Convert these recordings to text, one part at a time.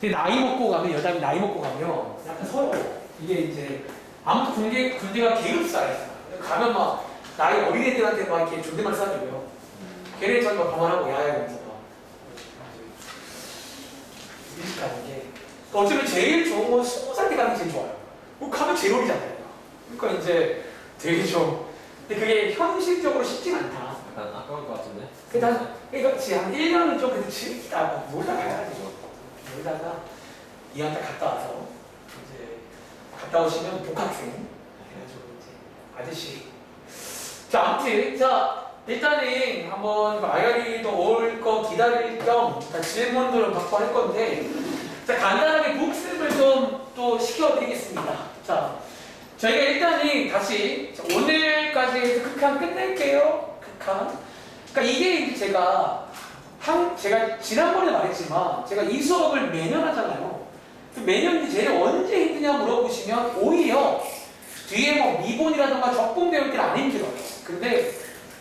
근데 나이 먹고 가면, 여자는 나이 먹고 가면 약간 서러워. 이게 이제 아무튼 군대가 계급사예요. 가면 막 나이 어린 애들한테 막 이렇게 존댓말 써줘요. 걔네 저기 막 그만하고 야야 이러면서 막 일찍 가는 게. 어쩌면 제일 좋은 건 20살 때 가는 게 제일 좋아요. 가면 제일 어리잖아요. 그러니까 이제 되게 좀 근데 그게 현실적으로 쉽진 않다. 약간 아까울 것 같은데? 그러니까 한 1년은 좀 그래도 즐기다가 놀다 가야지. 놀다가 2학 때 갔다 와서 이제 갔다 오시면 복학생 해가지고 이제 아저씨. 자 아무튼 자 일단은 한번 아야리도 올 거 기다릴 겸 질문들을 받고 할 건데 자 간단하게 복습을 좀 또 시켜드리겠습니다. 자 저희가 일단은 다시 오늘까지 해서 극한 끝낼게요. 극한. 그러니까 이게 이제 제가 지난번에 말했지만 제가 이 수업을 매년 하잖아요. 매년 제일 언제 힘드냐 물어보시면 오히려 뒤에 뭐 미본이라든가 적분 배울 때는 안 힘들어요. 근데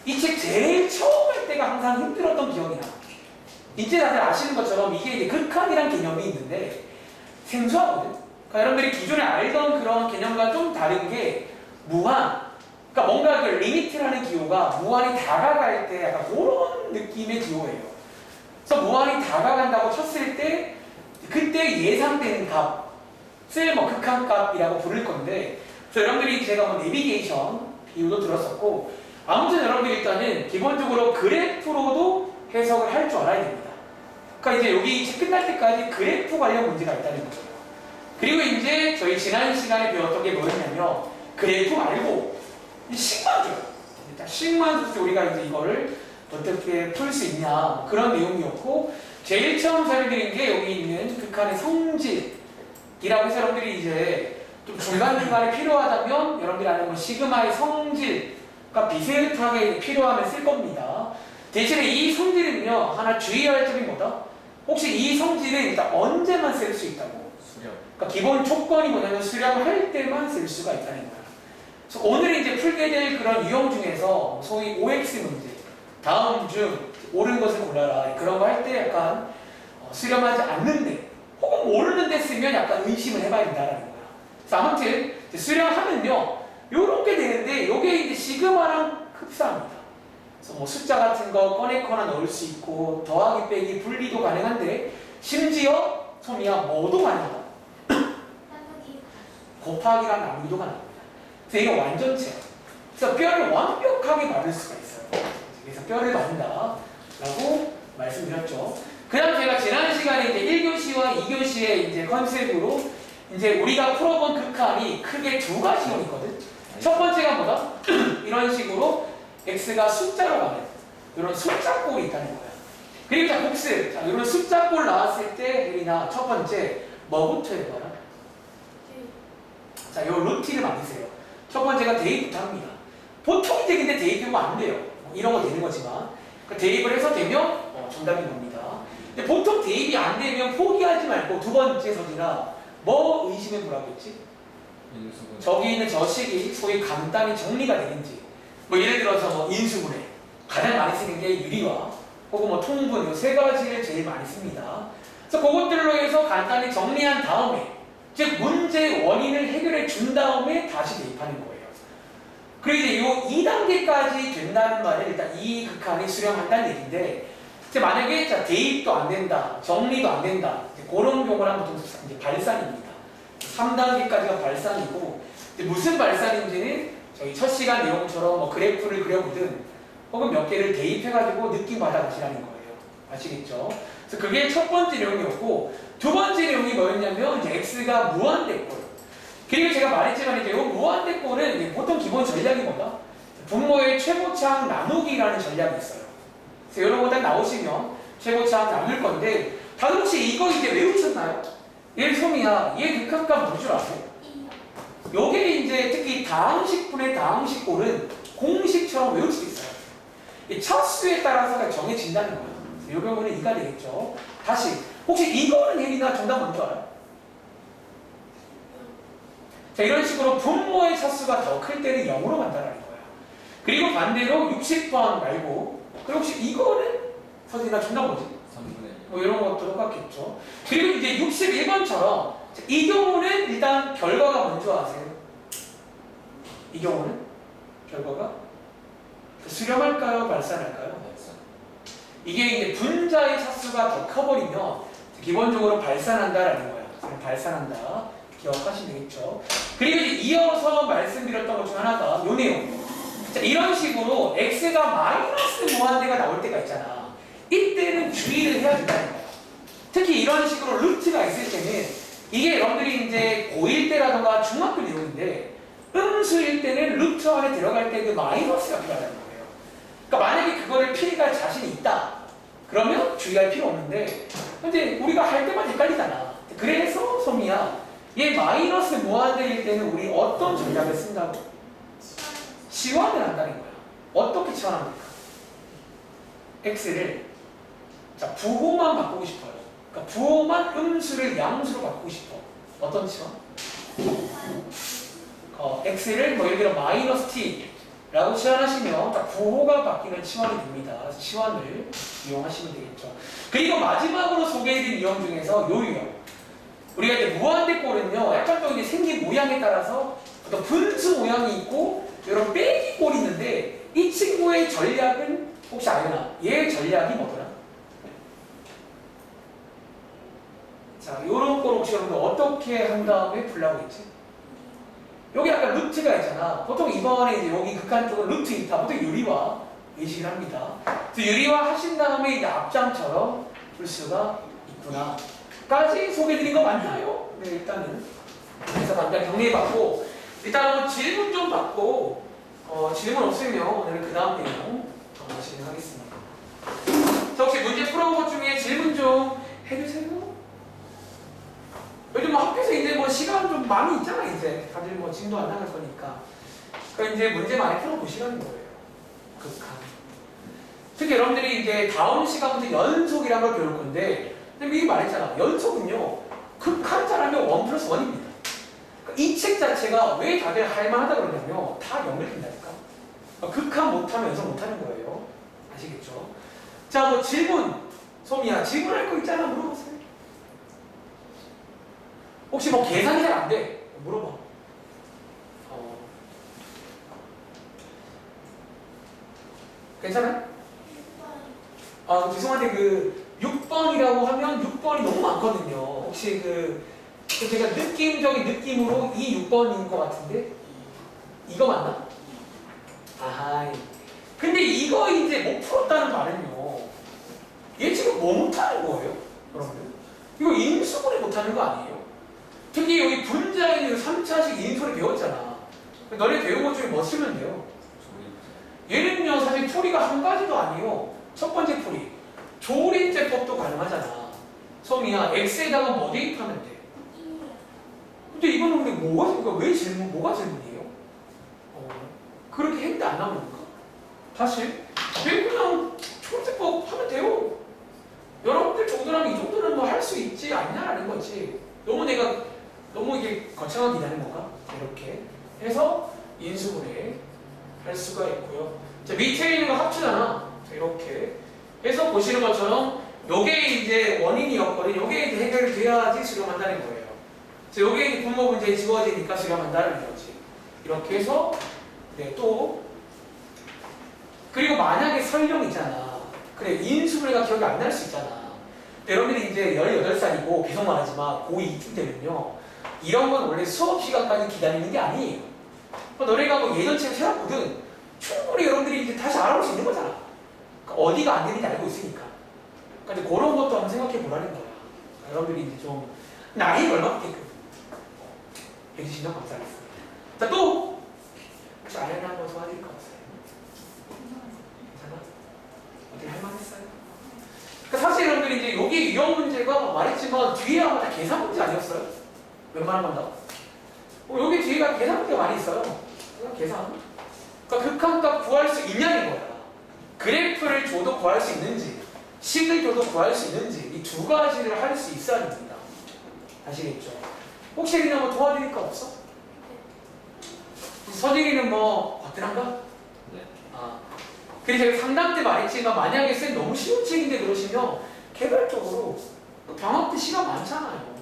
이 책 제일 처음 할 때가 항상 힘들었던 기억이 나. 이제 다들 아시는 것처럼 이게 이제 극한이란 개념이 있는데 생소하거든. 그러니까 여러분들이 기존에 알던 그런 개념과 좀 다른 게 무한. 그러니까 뭔가 그 리미트라는 기호가 무한히 다가갈 때 약간 그런 느낌의 기호예요. 그래서 무한히 다가간다고 쳤을 때 그때 예상되는 값을 뭐 극한값이라고 부를 건데 그래서 여러분들이 제가 뭐 내비게이션 비유도 들었었고 아무튼 여러분들이 일단은 기본적으로 그래프로도 해석을 할 줄 알아야 됩니다. 그러니까 이제 여기 책 끝날 때까지 그래프 관련 문제가 있다는 거예요. 그리고 이제 저희 지난 시간에 배웠던 게 뭐였냐면 그래프 말고 식만주. 일단 식만주 우리가 이제 이거를 어떻게 풀 수 있냐 그런 내용이었고 제일 처음 설명드린 게 여기 있는 극한의 성질이라고 해서 여러분들이 이제 좀 중간중간에 필요하다면 여러분들이 아는 뭐 시그마의 성질 그러니까 비슷하게 필요하면 쓸 겁니다. 대신에 이 성질은요 하나 주의할 점이 뭐다? 혹시 이 성질은 일단 언제만 쓸 수 있다고? 수렴. 그러니까 기본 조건이 뭐냐면 수렴할 때만 쓸 수가 있다는 거야. 그래서 오늘 이제 풀게 될 그런 유형 중에서 소위 OX 문제, 다음 중 옳은 것을 골라라 그런 거 할 때 약간 수렴하지 않는데 혹은 모르는데 쓰면 약간 의심을 해봐야 된다는 거야. 그래서 아무튼 수렴하면요 요런 게 되는데 요게 이제 시그마랑 흡사합니다. 그래서 뭐 숫자 같은 거 꺼내거나 넣을 수 있고 더하기 빼기 분리도 가능한데 심지어 소미야 뭐도 가능하다. 곱하기랑 나누기도 가능합니다. 그래서 이게 완전체야. 그래서 뼈를 완벽하게 만들 수가 있어요. 그래서 뼈를 만든다라고 말씀드렸죠. 그 다음 제가 지난 시간에 이제 1교시와 2교시의 이제 컨셉으로 이제 우리가 풀어본 극한이 크게 두 가지로 있거든. 첫 번째가 뭐다? 이런 식으로 x가 숫자로 가는 이런 숫자꼴이 있다는 거야. 그리고 자 복습. 자, 이런 숫자꼴 나왔을 때 혜린아 첫 번째 뭐부터 해봐라? 자, 요 루티를 만드세요. 첫 번째가 대입부터 합니다. 보통 이제 근데 대입하면 안 돼요. 이런 거 되는 거지만 대입을 해서 되면 정답인 겁니다. 근데 보통 대입이 안 되면 포기하지 말고 두 번째 서진아 뭐 의심해 보라고 했지? 인수분. 저기 있는 저 식이 소위 간단히 정리가 되는지 뭐 예를 들어서 뭐 인수분해 가장 많이 쓰는 게 유리화 혹은 뭐 통분 이 세 가지를 제일 많이 씁니다. 그래서 그것들로 해서 간단히 정리한 다음에 즉 문제의 원인을 해결해 준 다음에 다시 대입하는 거예요. 그리고 이제 요 2단계까지 된다는 말은 일단 이 극한이 수렴한다는 얘기인데 이제 만약에 자 대입도 안 된다, 정리도 안 된다 이제 그런 경우는 보통 이제 발산입니다. 3단계까지가 발산이고 이제 무슨 발산인지는 저희 첫 시간 내용처럼 뭐 그래프를 그려보든 혹은 몇 개를 대입해가지고 느낌 받아가시라는 거예요. 아시겠죠? 그래서 그게 첫 번째 내용이었고 두 번째 내용이 뭐였냐면 이제 x가 무한대꼴. 그리고 제가 말했지만 이제 이 무한대꼴은 보통 기본 전략이 뭐다? 분모의 최고차항 나누기라는 전략이 있어요. 그래서 이런 거 딱 나오시면 최고차항 나눌 건데 다들 혹시 이거 이제 외우셨나요? 얘 소미야, 얘 극한값 뭔 줄 아세요? 요게 이제 특히 다항식분의 다항식꼴은 공식처럼 외울 수 있어요. 이 차수에 따라서 정해진다는 거예요. 이 경우는 2가 되겠죠. 다시 혹시 이거는 혜린아 정답 뭔지 알아요? 자 이런 식으로 분모의 차수가 더 클 때는 0으로 간다는 거예요. 그리고 반대로 60번 말고 그리고 혹시 이거는 서진아 정답 뭐지? 3분의 1. 뭐 이런 것도 똑같겠죠. 그리고 이제 61번처럼 이 경우는 일단 결과가 뭔지 아세요? 이 경우는 결과가 수렴할까요? 발산할까요? 이게 이제 분자의 차수가 더 커버리면 기본적으로 발산한다라는 거야. 발산한다. 기억하시면 되겠죠. 그리고 이제 이어서 말씀드렸던 것 중 하나가 요 내용. 자, 이런 식으로 x가 마이너스 무한대가 나올 때가 있잖아. 이때는 주의를 해야 된다는 거야. 특히 이런 식으로 루트가 있을 때는 이게 여러분들이 이제 고1 때라던가 중학교 내용인데 음수일 때는 루트 안에 들어갈 때 그 마이너스가 필요하다는 거예요. 그러니까 만약에 그거를 필기할 자신이 있다. 그러면 주의할 필요 없는데 근데 우리가 할 때마다 헷갈리잖아. 그래서 소미야 얘 마이너스 무한대일 때는 우리 어떤 전략을 쓴다고? 치환을 한다는 거야. 어떻게 치환합니까? x를 자 부호만 바꾸고 싶어요. 그러니까 부호만 음수를 양수로 바꾸고 싶어. 어떤 치환? x를 뭐 예를 들어 마이너스 t라고 치환하시면 딱 부호가 바뀌는 치환이 됩니다. 그래서 치환을 이용하시면 되겠죠. 그리고 마지막으로 소개해드린 유형 중에서 요 유형. 우리가 이제 무한대꼴은요, 약간 또 이제 생긴 모양에 따라서 어떤 분수 모양이 있고 이런 빼기 꼴이 있는데 이 친구의 전략은 혹시 아려나? 얘의 전략이 뭐더라? 자, 요런 꼴 혹시 여러분들 어떻게 한 다음에 풀라고 했지? 여기 약간 루트가 있잖아. 보통 이번에 이제 여기 극한 쪽은 루트 있다. 보통 유리화 의식을 합니다. 그래서 유리화 하신 다음에 이제 앞장처럼 풀 수가 있구나. 까지 소개해드린 거 맞나요? 네, 일단은. 그래서 잠깐 정리해봤고, 일단 한번 질문 좀 받고, 질문 없으면 오늘 그 다음 내용 진행하겠습니다. 자, 혹시 문제 풀어본 것 중에 질문 좀 해주세요. 요즘 뭐 학교에서 이제 뭐 시간 좀 많이 있잖아, 이제. 다들 뭐 지금도 안 나갈 거니까. 그러니까 이제 문제 많이 풀어보시라는 거예요. 극한. 특히 여러분들이 이제 다음 시간부터 연속이라는 걸 배울 건데, 근데 미리 말했잖아. 연속은요, 극한 잘하면 1 플러스 1입니다. 그러니까 이 책 자체가 왜 다들 할만하다 그러냐면, 다 연결된다니까. 그러니까 극한 못하면 연속 못하는 거예요. 아시겠죠? 자, 뭐 질문. 소미야, 질문할 거 있잖아. 물어보세요. 혹시 뭐 계산이 잘 안 돼? 물어봐. 괜찮아요? 죄송한데 그 6번이라고 하면 6번이 너무 많거든요. 혹시 제가 느낌적인 느낌으로 이 6번인 것 같은데 이거 맞나? 아하. 근데 이거 이제 못 풀었다는 말은요. 얘 지금 뭐 못하는 거예요? 여러분들? 이거 인수분해 못하는 거 아니에요? 특히 여기 분자인 3차식 인수를 배웠잖아. 너네 배운 것 중에 뭐 쓰면 돼요? 얘는요 사실 풀이가 한 가지도 아니에요. 첫 번째 풀이 조린제법도 가능하잖아. 소미야 x에다가 뭐 대입하면 돼? 근데 이거는 근데 그러니까 왜 뭐가 질문이에요? 그렇게 했는데 안 나오는 건가? 다시 그냥 조린제법 하면 돼요. 여러분들 정도라면 이 정도는 뭐 할 수 있지 않냐라는 거지. 너무 이게 거창하게 기다리는 건가? 이렇게 해서 인수분해 할 수가 있고요. 자, 밑에 있는 거 합치잖아. 자, 이렇게 해서 보시는 것처럼 요게 이제 원인이었거든. 요게 이제 해결이 돼야지 수렴한다는 거예요. 자, 요게 분모 문제에 지워지니까 수렴한다는 거지. 이렇게 해서 네, 또 그리고 만약에 설령 있잖아. 그래, 인수분해가 기억이 안 날 수 있잖아. 여러분들이 이제 18살이고 계속 말하지만 고2 이쯤 되면요. 이런 건 원래 수업 시간까지 기다리는 게 아니에요. 너네가 뭐 예전책 해놨거든. 충분히 여러분들이 이제 다시 알아볼 수 있는 거잖아. 그러니까 어디가 안 되는지 알고 있으니까. 그러니까 그런 것도 한번 생각해 보라는 거야. 그러니까 여러분들이 이제 좀 나이 얼마나 되고 해주시면 감사하겠습니다. 자, 또 혹시 아연이 한번 도와드릴 거 없어요? 괜찮아? 어떻게 할만했어요? 그러니까 사실 여러분들이 이제 여기 유형 문제가 말했지만 뒤에 아마 다 계산 문제 아니었어요? 웬만한 건 다? 여기 뒤에가 계산 문제가 많이 있어요. 계산. 그러니까 극한값 구할 수 있냐는 거야. 그래프를 줘도 구할 수 있는지, 식을 줘도 구할 수 있는지 이 두 가지를 할 수 있어야 됩니다. 아시겠죠? 혹시 그냥 뭐 도와드릴 거 없어? 서진이는 뭐 거뜬한가? 네. 그래서 제가 상담 때 말했지만 만약에 쌤 너무 쉬운 책인데 그러시면 개별적으로 방학 때 시간 많잖아요.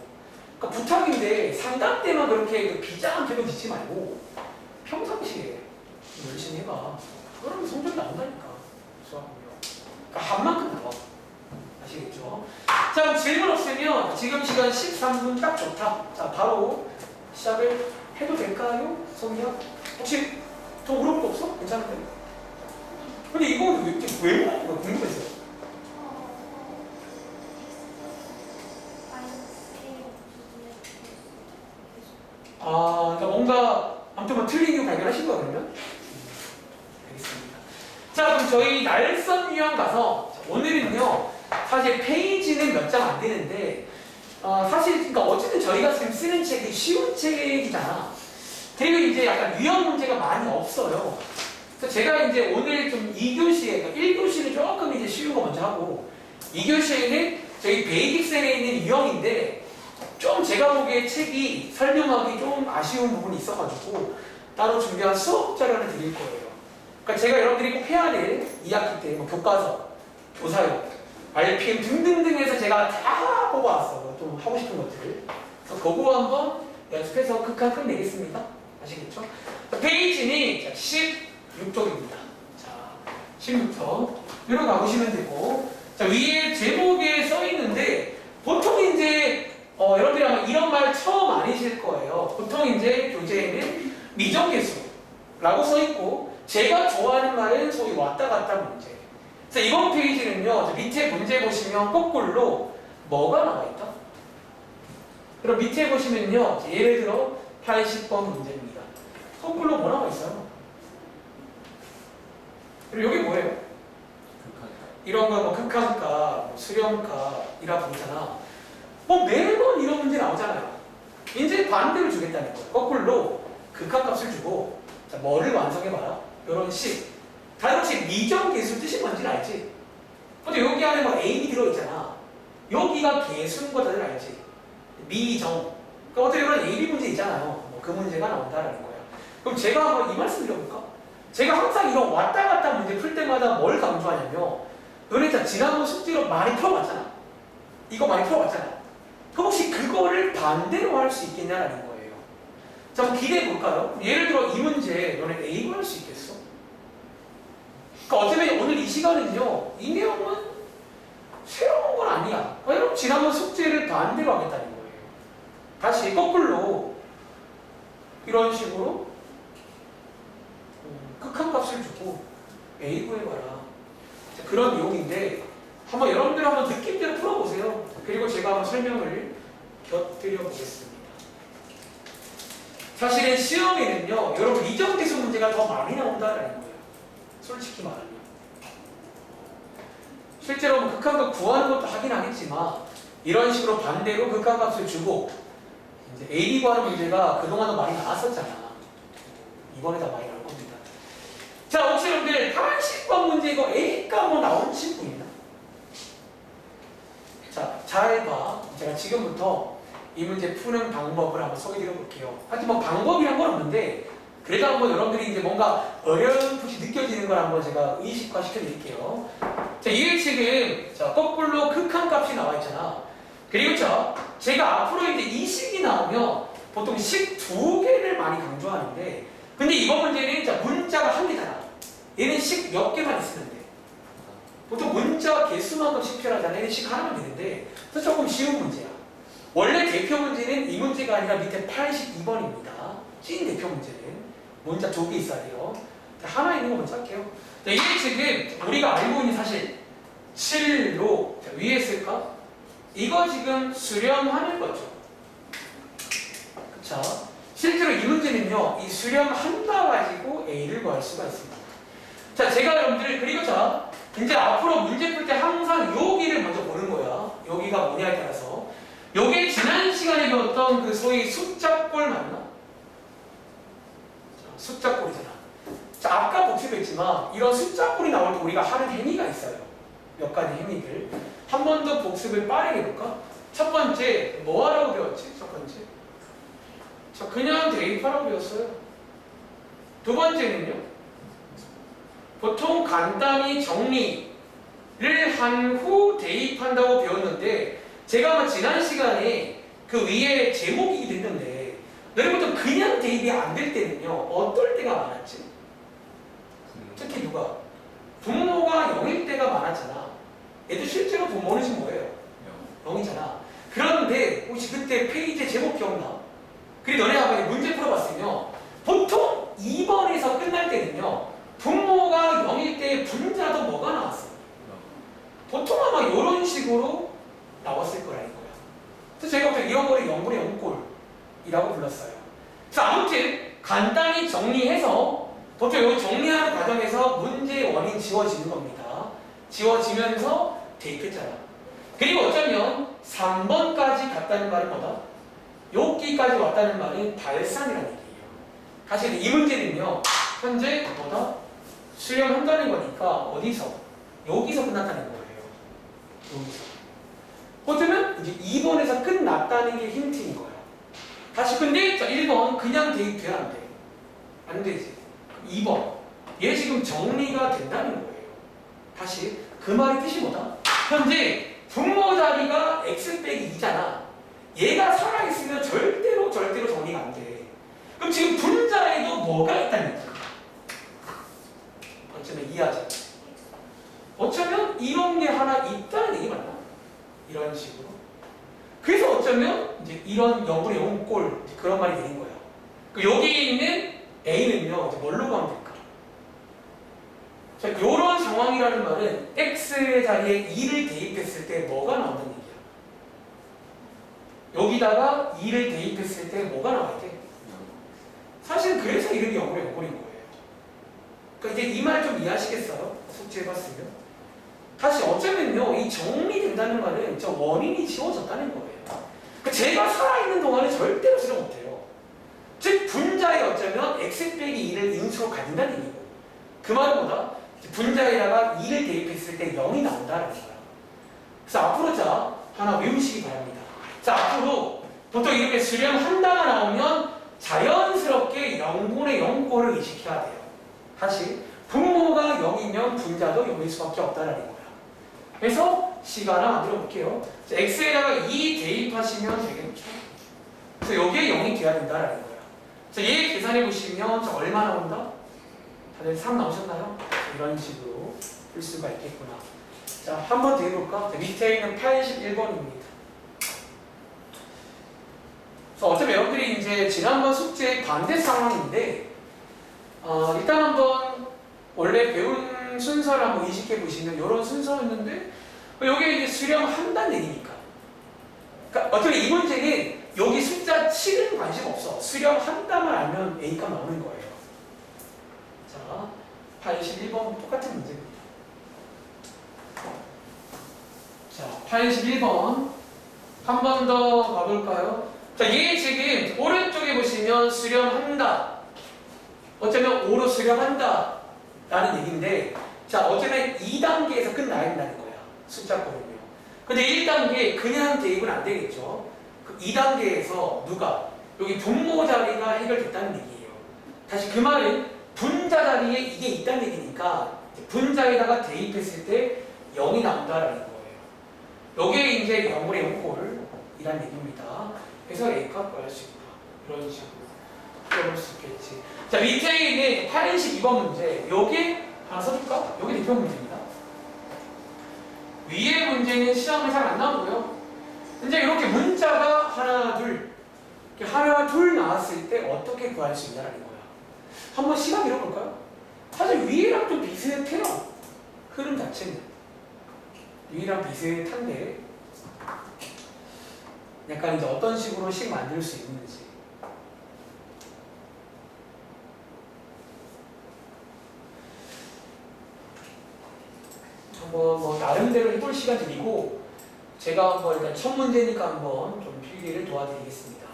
그러니까 부탁인데 상담 때만 그렇게 그 비장한 표정 짓지 말고 평상시에 열심히 해봐. 그러면 성적이 나온다니까. 수학은요. 그러니까 한 만큼 나와. 아시겠죠? 자, 그럼 질문 없으면 지금 시간 13분 딱 좋다. 자, 바로 시작을 해도 될까요? 성희야? 혹시 더 물어볼 거 없어? 괜찮은데? 근데 이거 왜 물어본 거야? 궁금해서. 아, 그러니까 뭔가 아무튼 뭐 틀린 이유 발견하신 거야 그러면? 알겠습니다. 자, 그럼 저희 날선 유형 가서 오늘은요 사실 페이지는 몇 장 안 되는데 사실 그러니까 어쨌든 저희가 지금 쓰는 책이 쉬운 책이잖아. 그리고 이제 약간 유형 문제가 많이 없어요. 그래서 제가 이제 오늘 좀 2교시에, 그러니까 1교시는 조금 이제 쉬운 거 먼저 하고 2교시에는 저희 베이직셀에 있는 유형인데 좀 제가 보기에 책이 설명하기 좀 아쉬운 부분이 있어가지고 따로 준비한 수업 자료를 드릴 거예요. 그러니까 제가 여러분들이 꼭 해야 될 2학기 때 뭐 교과서, 교사용, RPM 등등등 해서 제가 다 뽑아왔어요. 좀 하고 싶은 것들. 그래서 그거 한번 연습해서 극한 끝내겠습니다. 아시겠죠? 페이지는 16쪽입니다. 자, 16쪽. 이렇게 가보시면 되고. 자, 위에 제목에 써 있는데 보통 이제 여러분들이 아마 이런 말 처음 아니실 거예요. 보통 이제 교재에는 미정계수라고 써 있고 제가 좋아하는 말은 소위 왔다 갔다 문제. 그래서 이번 페이지는요, 밑에 문제 보시면 거꾸로 뭐가 나와 있다? 그럼 밑에 보시면요, 예를 들어 80번 문제입니다. 거꾸로 뭐 나와 있어요? 그리고 여기 뭐예요? 이런 거 뭐 극한가, 뭐 수렴가 이라 부르잖아. 뭐 매번 이런 문제 나오잖아요. 이제 반대로 주겠다는 거예요. 거꾸로 극한값을 주고 자, 뭐를 완성해봐라. 이런 식. 다른 혹시 미정계수 뜻이 뭔지는 알지? 근데 여기 안에 뭐 A이 들어있잖아. 여기가 계수인 거 다들 알지? 미정. 그러니까 어떻게 이런 AB 문제 있잖아요. 뭐 그 문제가 나온다라는 거야. 그럼 제가 한번 이 말씀 드려볼까? 제가 항상 이런 왔다 갔다 문제 풀 때마다 뭘 강조하냐면 너네 다 지난번 숙제로 많이 풀어봤잖아. 이거 많이 풀어봤잖아. 그럼 혹시 그거를 반대로 할 수 있겠냐라는 거예요. 자, 한번 기대해 볼까요? 예를 들어 이 문제 너네 A로 할 수 있겠어? 그러니까 어쩌면 오늘 이 시간은요, 이 내용은 새로운 건 아니야. 여러분 지난번 숙제를 반대로 하겠다는 거예요. 다시 거꾸로 이런 식으로 극한값을 주고 A 구해봐라. 자, 그런 내용인데 한번 여러분들 한번 느낌대로 풀어보세요. 그리고 제가 한번 설명을 곁들여 보겠습니다. 사실은 시험에는요, 여러분 미정계수 문제가 더 많이 나온다는 거예요. 솔직히 말하면. 실제로 뭐 극한값 구하는 것도 하긴 하겠지만 이런 식으로 반대로 극한값을 주고 이제 A 구하는 문제가 그동안도 많이 나왔었잖아. 이번에 다 많이 나올 겁니다. 자, 혹시 여러분들 80번 문제 이거 A가 뭐 나오신 분 있나? 자, 잘 봐. 제가 지금부터 이 문제 푸는 방법을 한번 소개드려 볼게요. 하여튼 뭐 방법이란 건 없는데 그래도 한번 여러분들이 이제 뭔가 어렴풋이 느껴지는 걸 한번 제가 의식화 시켜드릴게요. 자, 이게 지금 자, 거꾸로 극한값이 나와 있잖아. 그리고 자, 제가 앞으로 이제 이 식이 나오면 보통 식 두 개를 많이 강조하는데 근데 이번 문제는 자, 문자가 한 개잖아. 얘는 식 몇 개만 있으면 돼. 보통 문자 개수만큼 식별하잖아. 얘는 식 하나면 되는데 그래서 조금 쉬운 문제야. 원래 대표 문제는 이 문제가 아니라 밑에 82번입니다. 찐 대표 문제는 문자 두 개 있어야 돼요. 자, 하나 있는 거 먼저 할게요. 자, 이게 지금 우리가 알고 있는 사실 7로 자, 위에 쓸까? 이거 지금 수렴하는 거죠. 그쵸? 실제로 이 문제는요, 이 수렴한다 가지고 A를 구할 수가 있습니다. 자, 제가 여러분들 그리고 자, 이제 앞으로 문제 풀 때 항상 여기를 먼저 보는 거야. 여기가 뭐냐에 따라서. 요게 지난 시간에 배웠던 그 소위 숫자꼴 맞나? 숫자꼴이잖아. 자, 아까 복습했지만 이런 숫자꼴이 나올 때 우리가 하는 행위가 있어요. 몇 가지 행위들. 한 번 더 복습을 빠르게 해볼까? 첫 번째, 뭐 하라고 배웠지? 첫 번째. 자, 그냥 대입하라고 배웠어요. 두 번째는요? 보통 간단히 정리, 한 후 대입한다고 배웠는데 제가 아마 지난 시간에 그 위에 제목이기도 했는데 여러분들 그냥 대입이 안 될 때는요 어떨 때가 많았지? 특히 누가? 분모가 0일 때가 많았잖아. 얘도 실제로 분모는 지금 뭐예요? 0이잖아. 그런데 혹시 그때 페이지 제목 기억나? 그리고 너네가 만약에 문제 풀어봤으면 보통 2번에서 끝날 때는요 분모가 0일 때 분자도 뭐가 나왔어? 보통 아마 이런 식으로 나왔을 거라는 거야. 그래서 저희가 보통 이런 거를 0분의 0꼴이라고 불렀어요. 그래서 아무튼 간단히 정리해서 보통 이 정리하는 과정에서 문제의 원인 지워지는 겁니다. 지워지면서 대입했잖아. 그리고 어쩌면 3번까지 갔다는 말은 뭐다? 여기까지 왔다는 말은 발산이라는 얘기예요. 사실 이 문제는요 현재 뭐다? 수렴한다는 거니까 어디서? 여기서 끝났다는 거예요. 여기서. 어쩌면 이제 2번에서 끝났다는 게 힌트인 거예요. 다시 근데 자 1번 그냥 대입돼야 안 돼. 안 되지. 2번 얘 지금 정리가 된다는 거예요. 다시 그 말의 뜻이 뭐다? 현재 분모 자리가 x 빼기 2잖아. 얘가 살아있으면 절대로 정리가 안 돼. 그럼 지금 분자에도 뭐가 있다는 거야? 어쩌면 이해하자. 어쩌면 이런 게 하나 있다는 얘기 맞나? 이런 식으로. 그래서 어쩌면 이제 이런 0분의 0꼴 그런 말이 되는 거야. 여기에 있는 A는요 이제 뭘로 가면 될까? 자, 이런 상황이라는 말은 X의 자리에 2를 대입했을 때 뭐가 나온다는 얘기야. 여기다가 2를 대입했을 때 뭐가 나와야 돼? 사실 그래서 이름이 0분의 0꼴인 거예요. 그러니까 이제 이 말 좀 이해하시겠어요? 숙제해봤으면. 다시 어쩌면요 이 정리된다는 말은 저 원인이 지워졌다는 거예요. 그러니까 제가 살아있는 동안에 절대로 수렴 못해요. 즉 분자에 어쩌면 x 빼기 2를 인수로 가진다는 얘기고 그 말은 뭐다? 분자에다가 2를 대입했을 때 0이 나온다는 거야. 그래서 앞으로 자 하나 외우시기 바랍니다. 자 앞으로 보통 이렇게 수렴한다가 나오면 자연스럽게 0분의 0꼴을 의식해야 돼요. 다시 분모가 0이면 분자도 0일 수밖에 없다는 거야. 그래서 시간을 만들어 볼게요. x에다가 2 대입하시면 되겠죠. 그래서 여기에 0이 돼야 된다는 거야. 자, 얘 계산해 보시면 자, 얼마 나온다? 다들 3 나오셨나요? 이런 식으로 풀 수가 있겠구나. 자, 한 번 더 해볼까? 자, 밑에 있는 81번입니다. 그래서 어차피 여러분들이 이제 지난번 숙제 반대 상황인데 일단 한번 원래 배운 순서를 한번 인식해 보시면 이런 순서였는데 여기에 이제 수렴한다는 얘기니까. 그러니까 어차피 이 문제는 여기 숫자 7은 관심 없어. 수렴한다만 알면 A값 나오는 거예요. 자, 81번 똑같은 문제입니다. 자, 81번 한 번 더 가볼까요? 자, 얘 지금 오른쪽에 보시면 수렴한다. 어쩌면 5로 수렴한다 라는 얘기인데 자, 어쩌면 2단계에서 끝나야 된다는 거야. 숫자 거는요. 근데 1단계 그냥 대입은 안 되겠죠. 그 2단계에서 누가? 여기 분모 자리가 해결됐다는 얘기예요. 다시 그 말은 분자 자리에 이게 있다는 얘기니까 분자에다가 대입했을 때 0이 나온다라는 거예요. 여기에 이제 0분의 0꼴이라는 얘기입니다. 그래서 A값 구할 수 있다. 이런 식으로 풀어볼 수 있겠지. 자, 밑에 있는 82번 문제. 여기 하나 써줄까? 여기 대표 문제입니다. 위에 문제는 시험에 잘 안 나오고요. 이제 이렇게 문자가 하나, 둘, 이렇게 하나, 둘 나왔을 때 어떻게 구할 수 있냐라는 거야. 한번 시각 잃어볼까요? 사실 위에랑 좀 비슷해요. 흐름 자체는. 위랑 비슷한데 약간 이제 어떤 식으로 식 만들 수 있는지. 한번 뭐 나름대로 해볼 시간 드리고 제가 한번 일단 첫 문제니까 한번 좀 필기를 도와드리겠습니다.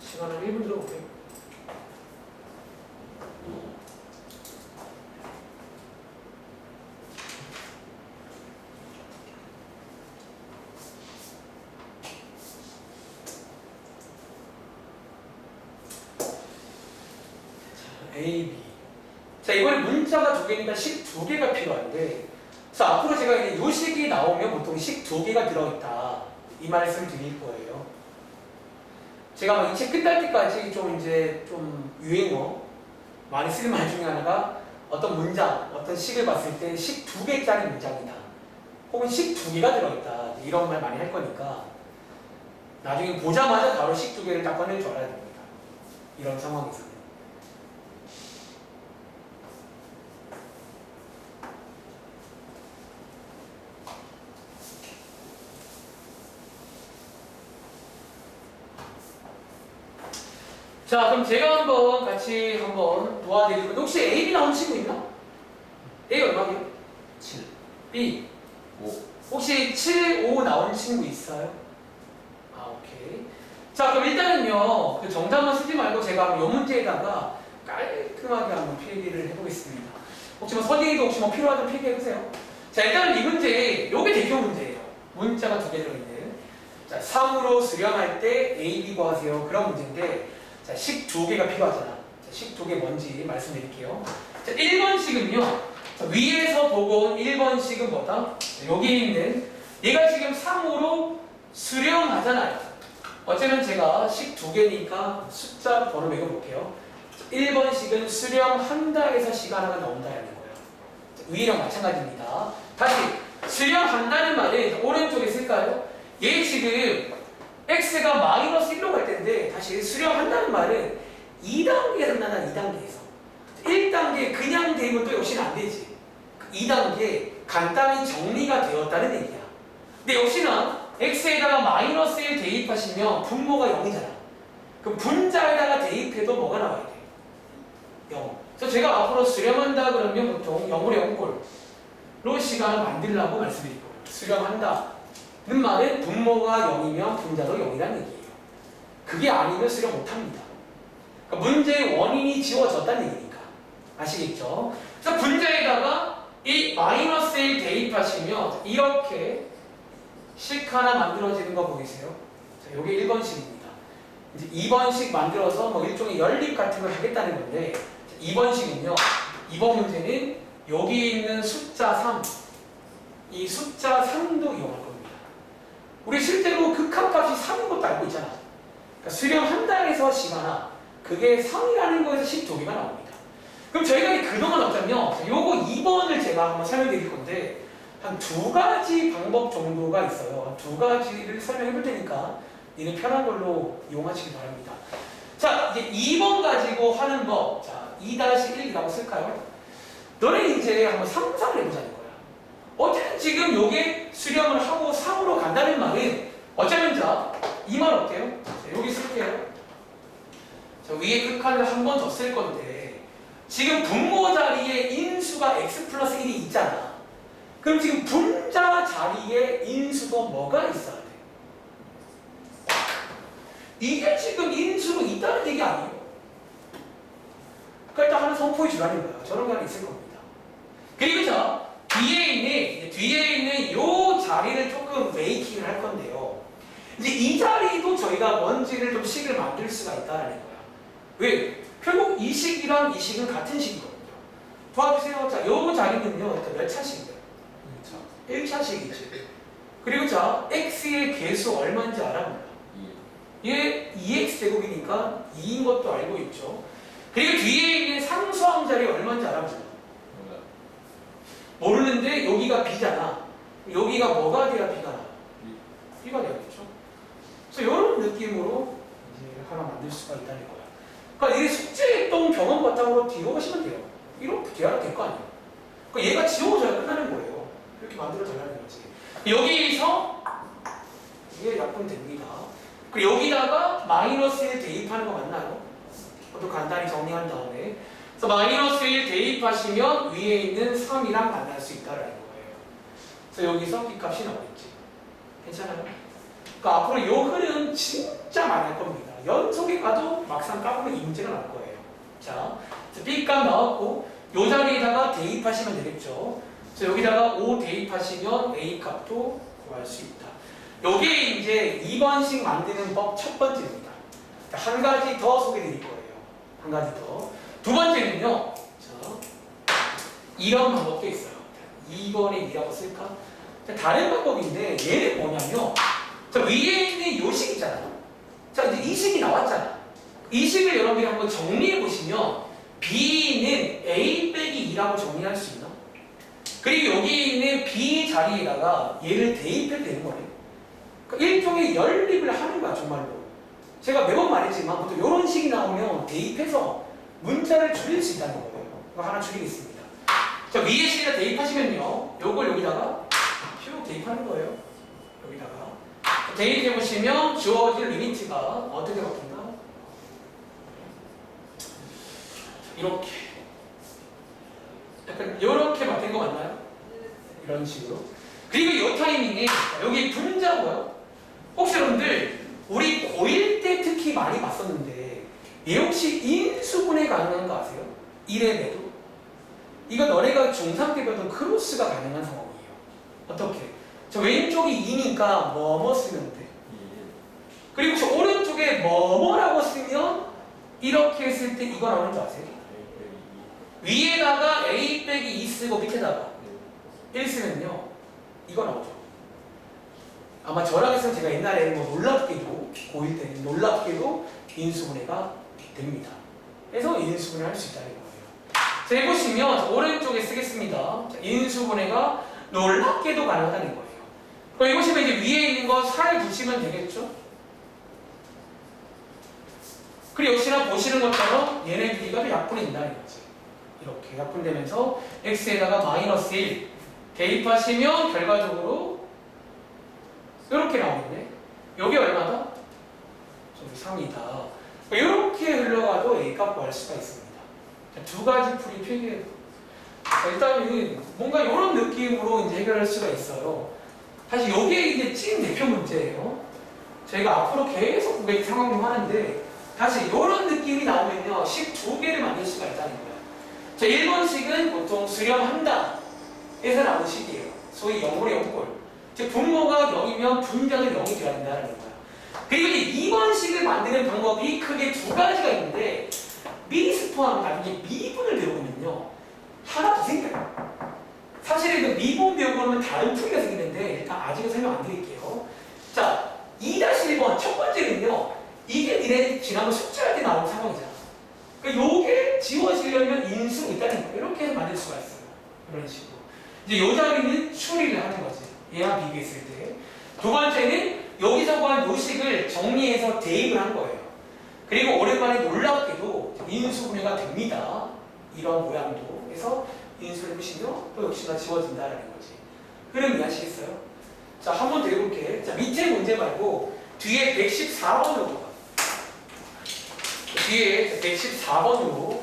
시간을 1분 들어볼게요. A, B. 자, 이번에 문자가 두 개니까 식 두 개가 필요한데, 그래서 앞으로 제가 이제 요 식이 나오면 보통 식 두 개가 들어있다. 이 말씀을 드릴 거예요. 제가 이 책 끝날 때까지 좀 유행어, 많이 쓰는 말 중에 하나가 어떤 문장, 어떤 식을 봤을 때 식 두 개짜리 문장이다. 혹은 식 두 개가 들어있다. 이런 말 많이 할 거니까 나중에 보자마자 바로 식 두 개를 딱 꺼낼 줄 알아야 됩니다. 이런 상황에서는. 자, 그럼 제가 같이 도와드릴 건데, 혹시 A, B 나온 친구 있나? A 얼마게요? 7 B 5 혹시 7, 5 나온 친구 있어요? 아, 오케이. 자, 그럼 일단은요, 그 정답만 쓰지 말고 제가 이 문제에다가 깔끔하게 한번 필기를 해보겠습니다. 혹시 서진이도 혹시 필요하다면 필기해보세요. 자, 일단은 이 문제, 요게 대표 문제예요. 문자가 두 개 들어있는. 자, 3으로 수렴할 때 A, B 구하세요. 그런 문제인데, 자, 식 두 개가 필요하잖아. 자, 식 두 개 뭔지 말씀드릴게요. 자, 1번식은요, 위에서 보고 온 1번식은 뭐다? 여기 있는 얘가 지금 3으로 수렴하잖아요. 어쨌든 제가 식 두 개니까 숫자 번호 매겨볼게요. 1번식은 수렴한다 해서 식 하나가 나온다라는 거예요. 위랑 마찬가지입니다. 다시 수렴한다는 말은 오른쪽에 쓸까요? 얘 지금 x가 마이너스 1로 갈 텐데, 다시 수렴한다는 말은 2단계에서 나나 2단계에서 1단계 그냥 대입은 또 역시는 안 되지. 2단계 간단히 정리가 되었다는 얘기야. 근데 역시나 x에다가 마이너스 1 대입하시면 분모가 0이잖아. 그럼 분자에다가 대입해도 뭐가 나와야 돼? 0. 그래서 제가 앞으로 수렴한다 그러면 보통 0분의 0꼴로 시간을 만들라고 말씀드릴 거예요. 수렴한다 는 말은 분모가 0이면 분자도 0이라는 얘기예요. 그게 아니면 수렴 못합니다. 그러니까 문제의 원인이 지워졌다는 얘기니까. 아시겠죠? 그래서 분자에다가 이 마이너스 1 대입하시면 이렇게 식 하나 만들어지는 거 보이세요? 자, 이게 1번식입니다. 이제 2번식 만들어서 일종의 연립 같은 걸 하겠다는 건데, 2번식은요, 이번 문제는 여기 있는 숫자 3, 이 숫자 3도 이용할 겁니다. 우리 실제로 극한값이 3인 것도 알고 있잖아. 그러니까 수렴한다 해서 식 하나, 그게 3이라는 거에서 식 두 개가 나옵니다. 그럼 저희가 그동안 어쩌면 요거 2번을 제가 한번 설명드릴 건데, 한 두 가지 방법 정도가 있어요. 한 두 가지를 설명해 볼 테니까 니네 편한 걸로 이용하시기 바랍니다. 자, 이제 2번 가지고 하는 법. 자, 2-1이라고 쓸까요? 너네 이제 한번 상상을 해보자는 거야. 어쨌든 지금 요게 수렴을 하고 3으로 간다는 말은, 어쩌면 자, 이 말 어때요? 자, 여기 쓸게요. 자, 위에 극한을 한 번 더 쓸 건데, 지금 분모 자리에 인수가 x 플러스 1이 있잖아. 그럼 지금 분자 자리에 인수도 뭐가 있어야 돼? 이게 지금 인수로 있다는 얘기 아니에요. 그러니까 일단 하나 선포해 주라는 거야. 저런 게 하나 있을 겁니다. 그리고 자, 뒤에 있는 요 자리를 조금 메이킹을 할 건데요. 이제 이 자리도 저희가 뭔지를 좀 식을 만들 수가 있다는 거야. 왜? 결국 이 식이랑 이 식은 같은 식이거든요. 도와주세요. 자, 요 자리는요, 몇 차식이에요? 1차식이지. 그리고 자, x의 개수 얼마인지 알아? 몰라? 얘 2x 제곱이니까 2인 것도 알고 있죠. 그리고 뒤에 있는 상수항 자리 얼마인지 알아? 몰라? 모르는데 여기가 b잖아. 여기가 뭐가 돼야 b가 나와? b가 돼야겠죠. 그래서 이런 느낌으로 이제 하나 만들 수가 있다는 거야. 그러니까 이게 숙제했던 경험 바탕으로 뒤로 가시면 돼요. 이렇게 돼야 될 거 아니에요. 그러니까 얘가 지워져야 끝나는 거예요. 이렇게 만들어져야하는 거지. 여기서 이게 약분됩니다. 그리고 여기다가 마이너스 1 대입하는 거 맞나요? 그것도 간단히 정리한 다음에, 그래서 마이너스 1 대입하시면 위에 있는 3이랑 만날 수 있다라는 거예요. 그래서 여기서 b값이 나오겠지. 괜찮아요? 그러니까 앞으로 요 흐름 진짜 많이 할 겁니다. 연속에 가도 막상 까보면 이 문제가 나올 거예요. 자, b값 나왔고 요 자리에다가 대입하시면 되겠죠. 그래서 여기다가 5 대입하시면 a 값도 구할 수 있다. 요게 이제 2번식 만드는 법 첫 번째입니다. 한 가지 더 소개드릴 거예요. 한 가지 더. 두 번째는요. 자, 이런 방법도 있어요. 2번에 2라고 쓸까? 자, 다른 방법인데 얘는 뭐냐면 자, 위에 있는 요 식 있잖아요. 자, 이제 이 식이 나왔잖아. 이 식을 여러분들이 한번 정리해 보시면 B는 A 빼기 2라고 정리할 수 있나? 그리고 여기 있는 B 자리에다가 얘를 대입해도 되는 거네. 그러니까 일종의 연립을 하는 거야, 정말로. 제가 매번 말했지만 보통 이런 식이 나오면 대입해서 문자를 줄일 수 있다는 거예요. 이거 하나 줄이겠습니다. 자, 위에 식에다 대입하시면요. 요걸 여기다가 쭉 대입하는 거예요. 여기다가. 대입해보시면 주어질 리미트가 어떻게 바뀐다? 이렇게. 약간 이렇게 바뀐 거 맞나요? 이런 식으로. 그리고 이 타이밍에 여기 분자고요. 혹시 여러분들 우리 고1 때 특히 많이 봤었는데 얘 혹시 인수분해 가능한 거 아세요? 1회 배도? 이거 너네가 중3 때 배웠던 크로스가 가능한 상황이에요. 어떻게? 저 왼쪽이 2니까 뭐뭐 쓰면 돼. 그리고 저 오른쪽에 뭐뭐라고 쓰면 이렇게 했을 때 이거 나오는 줄 아세요? 위에다가 A 빼기 2 쓰고 밑에다가 1 쓰면요 이거 나오죠. 아마 저랑 했을 때 제가 옛날에 뭐 놀랍게도 고1 때는 놀랍게도 인수분해가 됩니다. 그래서 인수분해 할 수 있다는 거예요. 자, 해보시면 오른쪽에 쓰겠습니다. 자, 인수분해가 놀랍게도 가능하다는 거예요. 그럼 해보시면 이제 위에 있는 거 살 붙이면 되겠죠? 그리고 역시나 보시는 것처럼 얘네들이 약분이 된다는 거지. 이렇게 약분되면서 x에다가 마이너스 1 대입하시면 결과적으로 이렇게 나오겠네. 여기 얼마다? 좀 3이다. 이렇게 흘러가도 A값 구할 수가 있습니다. 자, 두 가지 풀이 필기해도. 일단은 뭔가 이런 느낌으로 이제 해결할 수가 있어요. 사실 이게 이제 찐 대표 문제예요. 저희가 앞으로 계속 고객 상황을 하는데 다시 이런 느낌이 나오면요 12개를 만들 수가 있다는 거예요. 자, 1번식은 보통 수렴한다 에서 나온 식이에요. 소위 영골의 영골. 즉 분모가 0이면 분자는 0이 돼야 된다는 거예요. 그리고 이제 2번식을 만드는 방법이 크게 두 가지가 있는데 미스포함 나중에 미분을 배우면요 하나 더 생겨요. 사실은 그 미분 배우고 나면 다른 풀이가 생기는데 일단 아직은 설명 안 드릴게요. 자, 2-1번 첫 번째는요 이게 니네 지난번 숙제할 때 나온 상황이잖아. 그러니까 요게 지워지려면 인수가 있다는 거예요. 이렇게 해서 만들 수가 있어요. 이런 식으로. 이제 요 자리는 추리를 하는 거지. 얘랑 비교했을 때. 두 번째는 여기서 구한 요식을 정리해서 대입을 한 거예요. 그리고 오랜만에 놀랍게도 인수분해가 됩니다. 이런 모양도. 그래서 인수를 해보시면 또 역시나 지워진다는 거지. 흐름 이해하시겠어요? 자, 한 번 더 해볼게. 자, 밑에 문제 말고 뒤에 114번으로 가. 뒤에 114번으로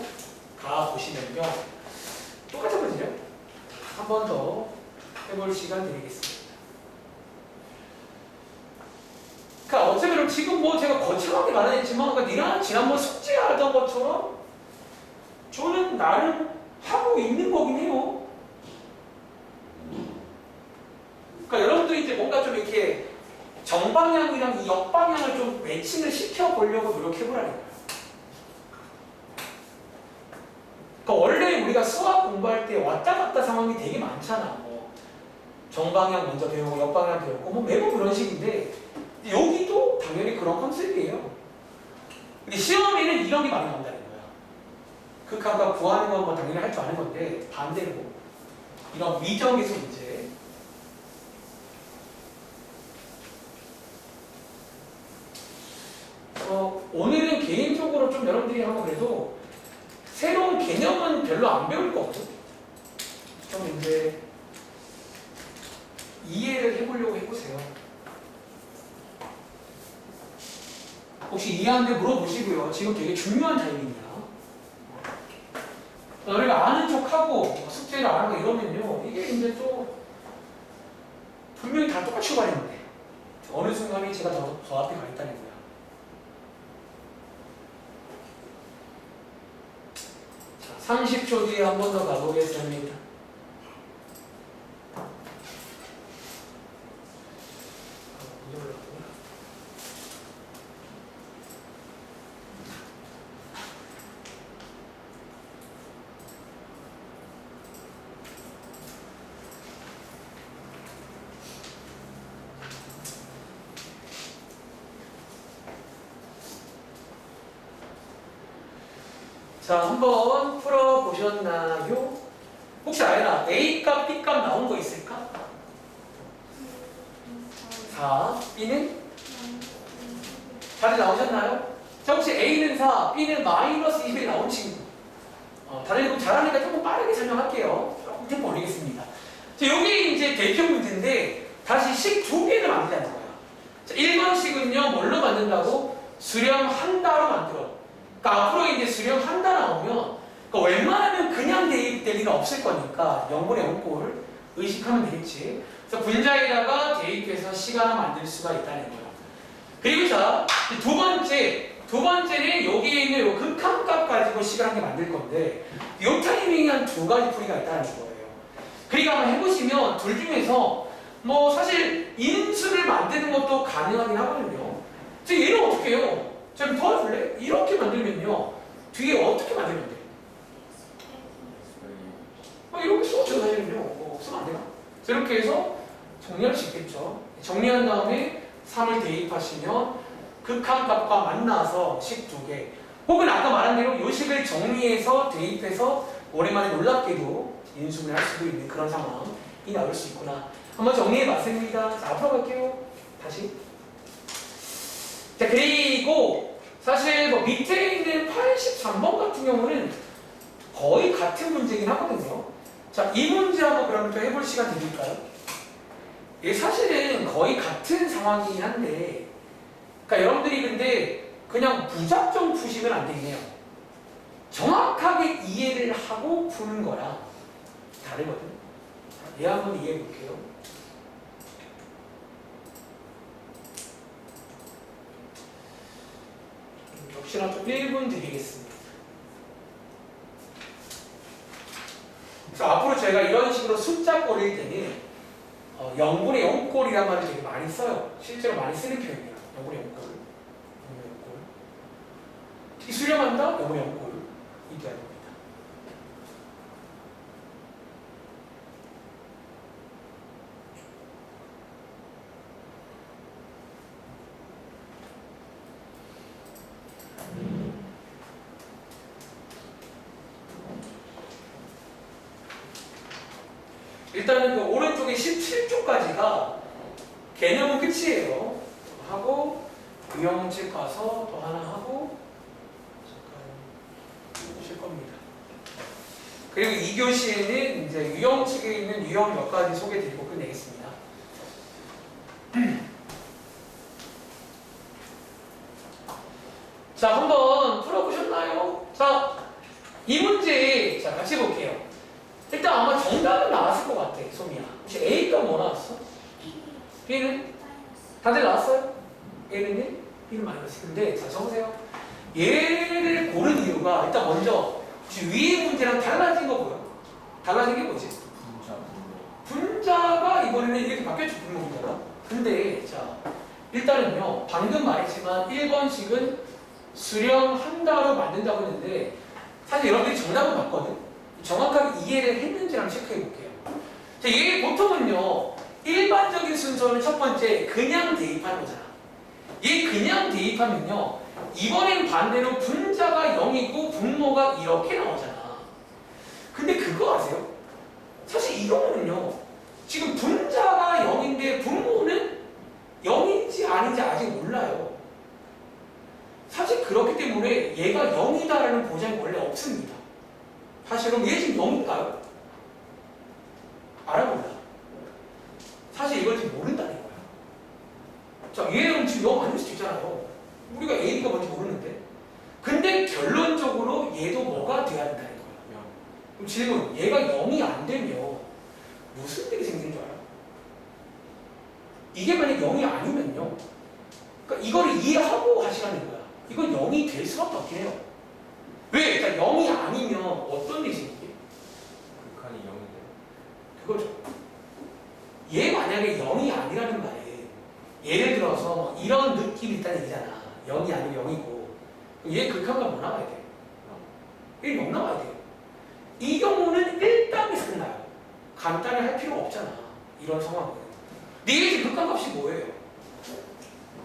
가보시면요. 똑같은 문제죠? 한 번 더 해볼 시간 드리겠습니다. 그러니까 어쩌면 지금 뭐 제가 거창하게 말했지만 그러니까 니랑 지난번 숙제하던 것처럼 저는 나름 하고 있는 거긴 해요. 그러니까 여러분들이 이제 뭔가 좀 이렇게 정방향이랑 이 역방향을 좀 매칭을 시켜보려고 노력해보라는 거예요. 그러니까 원래 우리가 수학 공부할 때 왔다 갔다 상황이 되게 많잖아. 뭐 정방향 먼저 배우고 역방향 배우고 뭐 매번 그런 식인데 여기도 당연히 그런 컨셉이에요. 근데 시험에는 이런 게 많이 나온다는 거야. 극한과 구하는 건 뭐 당연히 할 줄 아는 건데 반대로 이런 위정에서 문제. 오늘은 개인적으로 좀 여러분들이 하고 그래도 새로운 개념은 별로 안 배울 거거든. 좀 이제 이해를 해보려고 해보세요. 혹시 이해하는데 물어보시고요. 지금 되게 중요한 타이밍이야. 우리가 아는 척하고 숙제를 안 하고 이러면요. 이게 이제 또 분명히 다 똑같이 가는데 어느 순간에 제가 더 앞에 가 있다는 거야. 자, 30초 뒤에 한 번 더 가보겠습니다. 자, 한번 풀어보셨나요? 혹시 아연아, A값, B값 나온 거 있을까? 4, B는? 다들 나오셨나요? 자, 혹시 A는 4, B는 마이너스 21 나온 친구. 다들 이거 잘하니까 조금 빠르게 설명할게요. 조금 템포 올리겠습니다. 자, 여기 이제 대표 문제인데, 다시 식 두 개를 만들자는 거야. 자, 1번식은요, 뭘로 만든다고? 수렴한다로 만들어. 그러니까 앞으로 이제 수렴한다 나오면, 그러니까 웬만하면 그냥 대입될 리가 없을 거니까 0분의 0꼴 의식하면 되겠지. 그래서 분자에다가 대입해서 식 하나 만들 수가 있다는 거야. 그리고 자, 두 번째는 여기에 있는 요 극한값 가지고 식을 한 개 만들 건데, 요 타이밍에 한 두 가지 풀이가 있다는 거예요. 그러니까 한번 해보시면 둘 중에서 뭐 사실 인수를 만드는 것도 가능하긴 하거든요. 자, 얘는 어떻게 해요? 좀 도와줄래? 이렇게 만들면요, 뒤에 어떻게 만들면 돼? 이렇게 써도 사실은요, 쓰면 안 되나? 이렇게 해서 정리할 수 있겠죠. 정리한 다음에 3을 대입하시면 극한값과 만나서 식 두 개, 혹은 아까 말한 대로 요 식을 정리해서 대입해서 오랜만에 놀랍게도 인수분해할 수도 있는 그런 상황이 나올 수 있구나. 한번 정리해 봤습니다. 자, 앞으로 갈게요. 다시. 자, 그리고 사실 뭐 밑에 있는 83번 같은 경우는 거의 같은 문제긴 하거든요. 자, 이 문제 한번 그러면 또 해볼 시간 드릴까요? 이게 사실은 거의 같은 상황이긴 한데, 그러니까 여러분들이 근데 그냥 무작정 푸시면 안 되겠네요. 정확하게 이해를 하고 푸는 거랑 다르거든. 자, 얘 한번 이해해 볼게요. 역시나 좀 1분 드리겠습니다. 그래서 앞으로 저희가 이런 식으로 숫자 꼴일 때는 0분의 0꼴이란 말을 되게 많이 써요. 실제로 많이 쓰는 표현이에요. 0분의 0꼴. 0분의 0꼴. 특히 수렴한다? 0분의 0꼴. 이렇게 하는 겁니다. 일단은 그 오른쪽에 17쪽까지가 개념은 끝이에요. 하고 유형책 가서 또 하나 하고 잠깐 쉴 겁니다. 그리고 2교시에는 이제 유형책에 있는 유형 몇 가지 소개드리고 끝내겠습니다. 자, 한번 풀어보셨나요? 자, 이 문제 자 같이 볼게요. 일단 아마 정답은 나왔을 것 같아, 소미야. 혹시 A가 뭐 나왔어? B는? 다들 나왔어요? A는 1? B는 마이너스. 근데 자, 적으세요. 얘를 고른 이유가 일단 먼저 혹시 위의 문제랑 달라진 거 보여? 달라진 게 뭐지? 분자가 이번에는 이렇게 바뀌었죠, 분모분자가. 근데 자, 일단은요, 방금 말했지만 1번식은 수렴한다로 만든다고 했는데 사실 여러분들이 정답은 맞거든? 정확하게 이해를 했는지 한번 체크해 볼게요. 자, 이게 보통은요, 일반적인 순서는 첫 번째 그냥 대입하는 거잖아. 얘 그냥 대입하면요, 이번엔 반대로 분자가 0이고 분모가 이렇게 나오잖아. 근데 그거 아세요? 사실 이 경우는요, 지금 분자가 0인데 분모는 0인지 아닌지 아직 몰라요. 사실 그렇기 때문에 얘가 0이다라는 보장이 원래 없습니다. 사실 그럼 얘 지금 0인가요? 알아 몰라? 사실 이걸 지금 모른다는 거야. 자, 얘는 지금 0 아닐 수도 있잖아요. 우리가 A가 뭔지 모르는데. 근데 결론적으로 얘도 뭐가 돼야 된다는 거야. 그럼 질문, 얘가 0이 안 되면 무슨 일이 생기는 줄 알아? 이게 만약 0이 아니면요, 그러니까 이거를 이해하고 하시라는 거야. 이건 0이 될 수밖에 없긴 해요. 왜? 그러니까 0이 아니면 어떤 일이 생기게? 극한이 0인데. 그거죠. 얘 만약에 0이 아니라는 말에 예를 들어서 뭐 이런 느낌이 있다는 얘기잖아. 0이 아니면 0이고 얘 극한값 뭐 나와야 돼? 1, 0 나와야 돼요. 이 경우는 1단에서 끝나요. 간단히 할 필요가 없잖아. 이런 상황은. 근데 얘 지금 극한값이 뭐예요?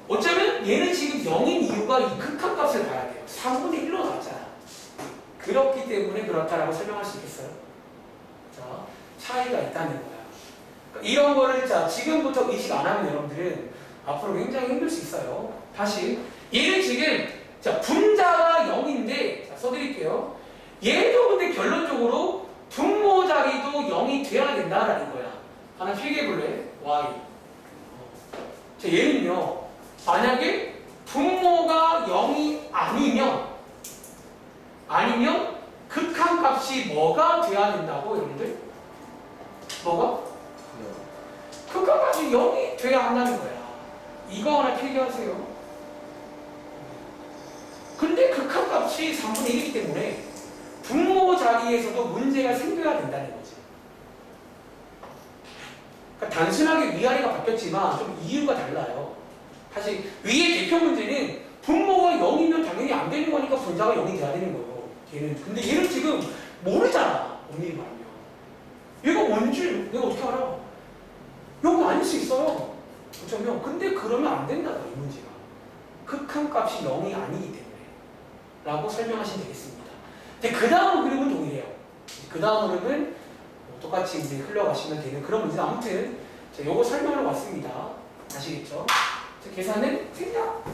어쩌면 얘는 지금 0인 이유가 이 극한값을 봐야 돼요. 3분의 1로 나왔잖아. 그렇기 때문에 그렇다라고 설명할 수 있겠어요? 자, 차이가 있다는 거야. 그러니까 이런 거를 자, 지금부터 의식 안 하면 여러분들은 앞으로 굉장히 힘들 수 있어요. 다시 얘는 지금 자, 분자가 0인데 자, 써드릴게요. 얘도 근데 결론적으로 분모 자리도 0이 돼야 된다라는 거야. 하나 필기해 볼래? y. 자, 얘는요. 만약에 분모가 0이 아니면 극한값이 뭐가 돼야 된다고 여러분들? 뭐가? 극한값이 0이 돼야 한다는 거야. 이거 하나 필기하세요. 근데 극한값이 3분의 1이기 때문에 분모 자리에서도 문제가 생겨야 된다는 거지. 그러니까 단순하게 위아래가 바뀌었지만 좀 이유가 달라요. 사실 위의 대표 문제는 분모가 0이면 당연히 안 되는 거니까 분자가 0이 돼야 되는 거예요. 얘는. 근데 얘는 지금 모르잖아. 엄밀히 말하면. 얘가 뭔지 내가 어떻게 알아? 0이 아닐 수 있어요. 그렇죠? 근데 그러면 안 된다. 이 문제가. 극한값이 0이 아니기 때문에. 라고 설명하시면 되겠습니다. 근데 그 다음 그림은 동일해요. 그 다음 그림은 똑같이 이제 흘러가시면 되는 그런 문제. 아무튼 자, 요거 설명을 왔습니다. 아시겠죠? 자, 계산은 생략.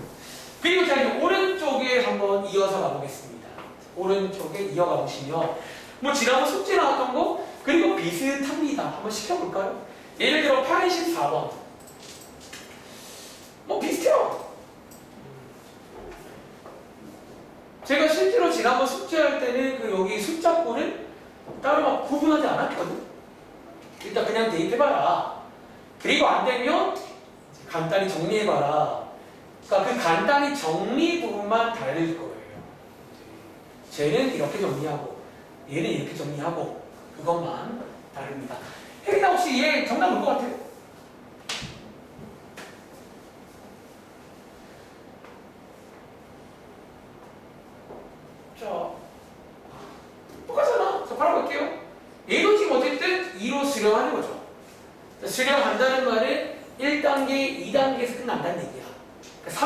그리고 자, 이제 오른쪽에 한번 이어서 가보겠습니다. 오른쪽에 이어가 보시면 뭐 지난번 숙제 나왔던 거 그리고 비슷합니다. 한번 시켜볼까요? 예를 들어 84번. 뭐 비슷해요. 제가 실제로 지난번 숙제할 때는 그 여기 숫자꼴을 따로 막 구분하지 않았거든. 일단 그냥 대입해봐라. 그리고 안 되면 간단히 정리해봐라. 그러니까 그 간단히 정리 부분만 다를 거예요. 쟤는 이렇게 정리하고 얘는 이렇게 정리하고 그것만 다릅니다. 혜린아 혹시 얘 정답 올 것 같아요? 자, 똑같잖아. 자, 바로 볼게요. 얘도 지금 어쨌든 2로 수렴하는 거죠. 자, 수렴한다는 말은 1단계, 2단계에서 끝난다는 얘기야. 그러니까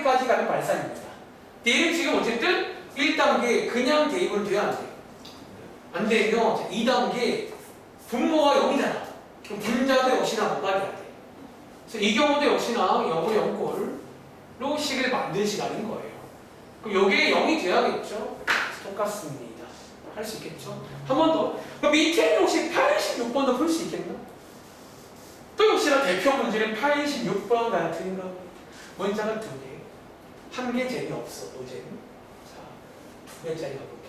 3단계까지 가는 발산입니다. 근데 얘는 지금 어쨌든 1단계 그냥 대입을 돼야 안 돼. 안 되면 2단계 분모가 0이잖아. 그럼 분자도 역시나 못 가게 해야 돼. 그래서 이 경우도 역시나 0을 0꼴로 식을 만드시라는 거예요. 그럼 여기에 0이 돼야겠죠? 똑같습니다. 할 수 있겠죠? 한 번 더. 그럼 밑에 혹시 86번도 풀 수 있겠나? 또 역시나 대표 문제는 86번 같은 거. 문장은 2개. 한 개 재미없어, 노제는. 자, 2개짜리 가볼게요.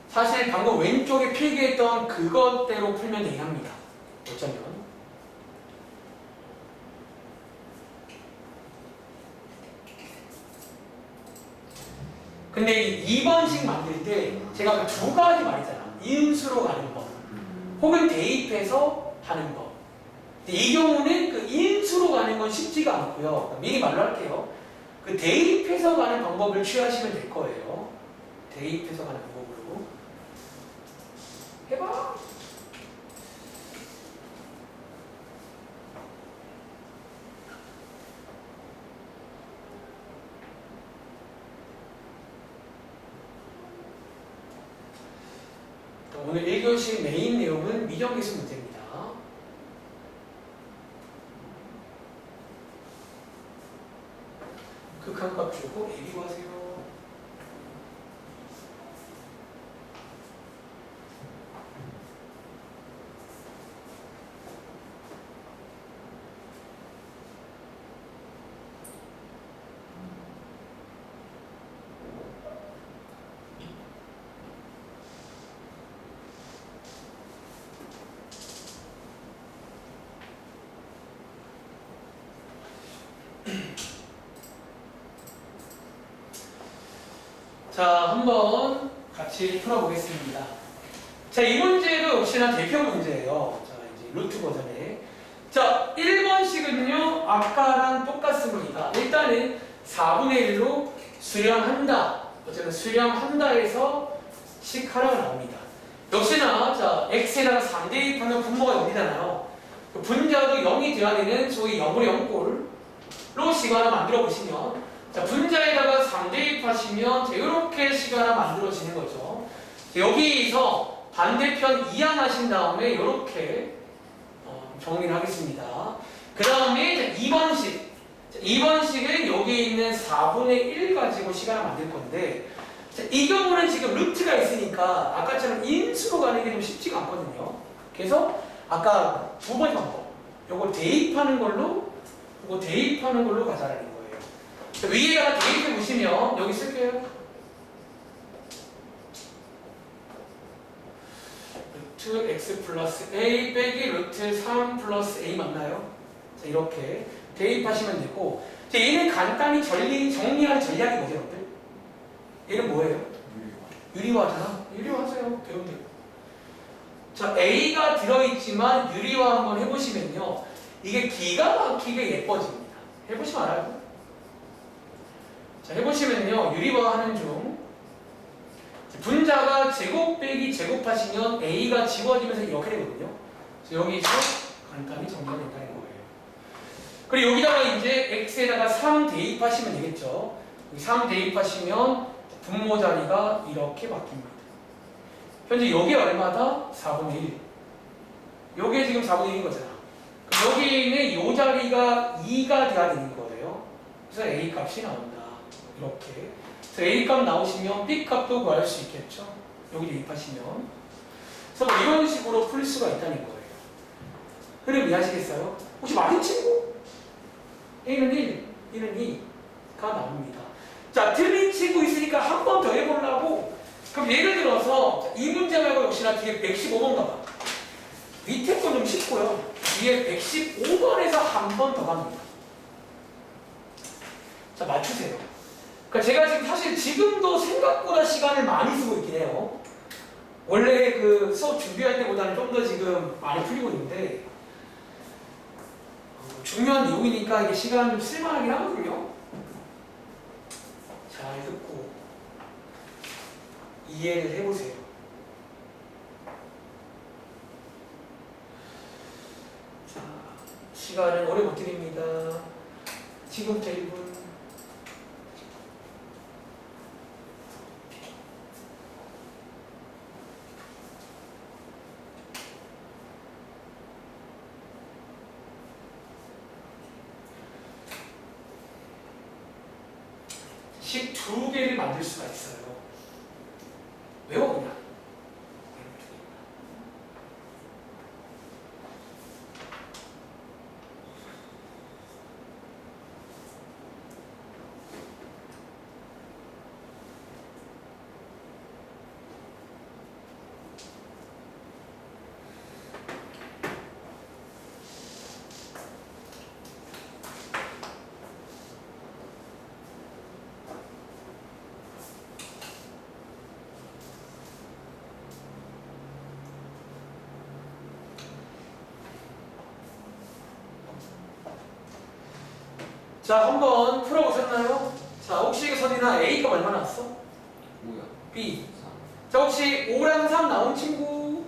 사실 방금 왼쪽에 필기했던 그것대로 풀면 되긴 합니다. 어쩌면. 근데 2번식 만들 때 제가 그 2가지 말했잖아. 인수로 가는 법 혹은 대입해서 하는 법. 근데 이 경우는 그 인수로 가는 건 쉽지가 않고요. 미리 말로 할게요. 그 대입해서 가는 방법을 취하시면 될 거예요. 대입해서 가는 방법으로 해봐. 오늘 1교시 메인 내용은 미정계수 문제입니다. 극한값 주고 A 구하세요. 자, 한번 같이 풀어보겠습니다. 자, 이 문제도 역시나 대표 문제예요. 자, 이제 루트 버전에. 자, 1번식은요, 아까랑 똑같습니다. 일단은 4분의 1로 수렴한다. 어쨌든 수렴한다에서 식하라가 나옵니다. 역시나, 자, x에다가 3 대입하면 분모가 0이잖아요. 분자도 0이 돼야 되는 소위 0으로 0꼴로 식 하나 만들어 보시면 자, 분자에다가 3 대입하시면 자, 이렇게 식이 하나 만들어지는 거죠. 자, 여기서 반대편 이항하신 다음에 이렇게 정리를 하겠습니다. 그 다음에 2번식. 2번식은 여기 있는 4분의 1 가지고 식을 하나 만들 건데, 자, 이 경우는 지금 루트가 있으니까 아까처럼 인수로 가는 게 좀 쉽지가 않거든요. 그래서 아까 두 번째 방법, 요거 대입하는 걸로, 요거 대입하는 걸로 가자라는 거예요. 자, 위에다가 대입해 보시면 여기 쓸게요. 루트 x 플러스 a 빼기 루트 3 플러스 a 맞나요? 자, 이렇게 대입하시면 되고, 자, 얘는 간단히 정리하는 전략이 뭐죠, 여러분들? 얘는 뭐예요? 유리화잖아. 유리화하세요. 배우면 돼요. 자, A가 들어있지만 유리화 한번 해보시면요. 이게 기가 막히게 예뻐집니다. 해보시면 알아요. 자, 해보시면요. 유리화 하는 중. 분자가 제곱 빼기 제곱하시면 A가 지워지면서 이렇게 되거든요. 그래서 여기서 간단히 정리가 된다는 거예요. 그리고 여기다가 이제 X에다가 3 대입하시면 되겠죠. 3 대입하시면 분모 자리가 이렇게 바뀝니다. 현재 여기 얼마다? 4분의 1. 여기에 지금 4분의 1인 거잖아. 그럼 여기는 이 자리가 2가 돼야 되는 거예요. 그래서 A 값이 나온다. 이렇게. 그래서 A 값 나오시면 B 값도 구할 수 있겠죠. 여기 대입하시면. 그래서 뭐 이런 식으로 풀 수가 있다는 거예요. 흐름 이해하시겠어요? 혹시 맞은 친구? A는 1, B는 2가 나옵니다. 자, 틀린 친구 있으니까 한 번 더 해보려고. 그럼 예를 들어서 이 문제 말고 역시나 뒤에 115번 가봐. 밑에 건 좀 쉽고요. 뒤에 115번에서 한 번 더 갑니다. 자, 맞추세요. 그러니까 제가 지금 사실 지금도 생각보다 시간을 많이 쓰고 있긴 해요. 원래 그 수업 준비할 때보다는 좀 더 지금 많이 풀리고 있는데 중요한 내용이니까 이게 시간 좀 쓸만하긴 하거든요. 잘 듣고 이해를 해보세요. 자, 시간은 오래 못 드립니다. 지금부터 1분. 식 2개를 만들 수가 있어요. 외워 그냥. 자, 한번 풀어보셨나요? 자, 혹시 선이나 A가 얼마 나왔어? 5요. B. 자, 혹시 5랑 3 나온 친구?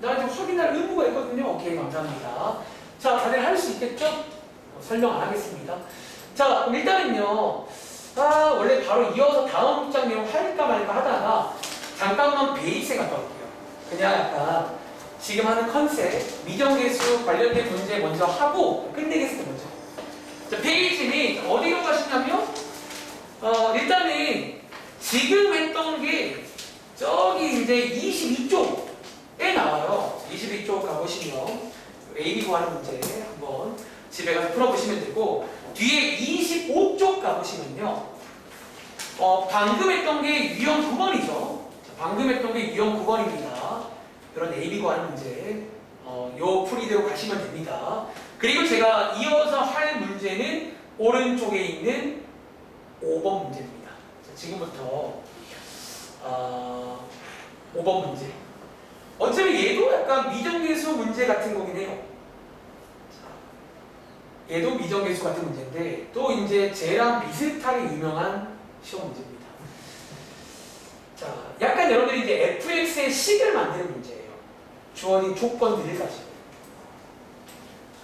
나한테 확인할 의무가 있거든요. 오케이, 감사합니다. 자, 다들 할 수 있겠죠? 설명 안 하겠습니다. 자, 그럼 일단은요. 원래 바로 이어서 다음 문장 내용 할까 말까 하다가 잠깐만 베이스에 갔다 올게요. 그냥 약간 지금 하는 컨셉, 미정계수 관련된 문제 먼저 하고 끝내겠습니다, 먼저. 자, 페이지는 어디로 가시냐면 일단은 지금 했던 게 저기 이제 22쪽에 나와요. 22쪽 가보시면 AB 구하는 문제 한번 집에 가서 풀어보시면 되고, 뒤에 25쪽 가보시면요 방금 했던 게 유형 9번이죠. 방금 했던 게 유형 9번입니다. 이런 AB 구하는 문제 요 풀이대로 가시면 됩니다. 그리고 제가 이어서 할 문제는 오른쪽에 있는 5번 문제입니다. 자, 지금부터 5번 문제. 어차피 얘도 약간 미정계수 문제 같은 거긴 해요. 자, 얘도 미정계수 같은 문제인데 또 이제 쟤랑 비슷하게 유명한 시험 문제입니다. 자, 약간 여러분들이 이제 fx의 식을 만드는 문제예요. 주어진 조건들을 가지고.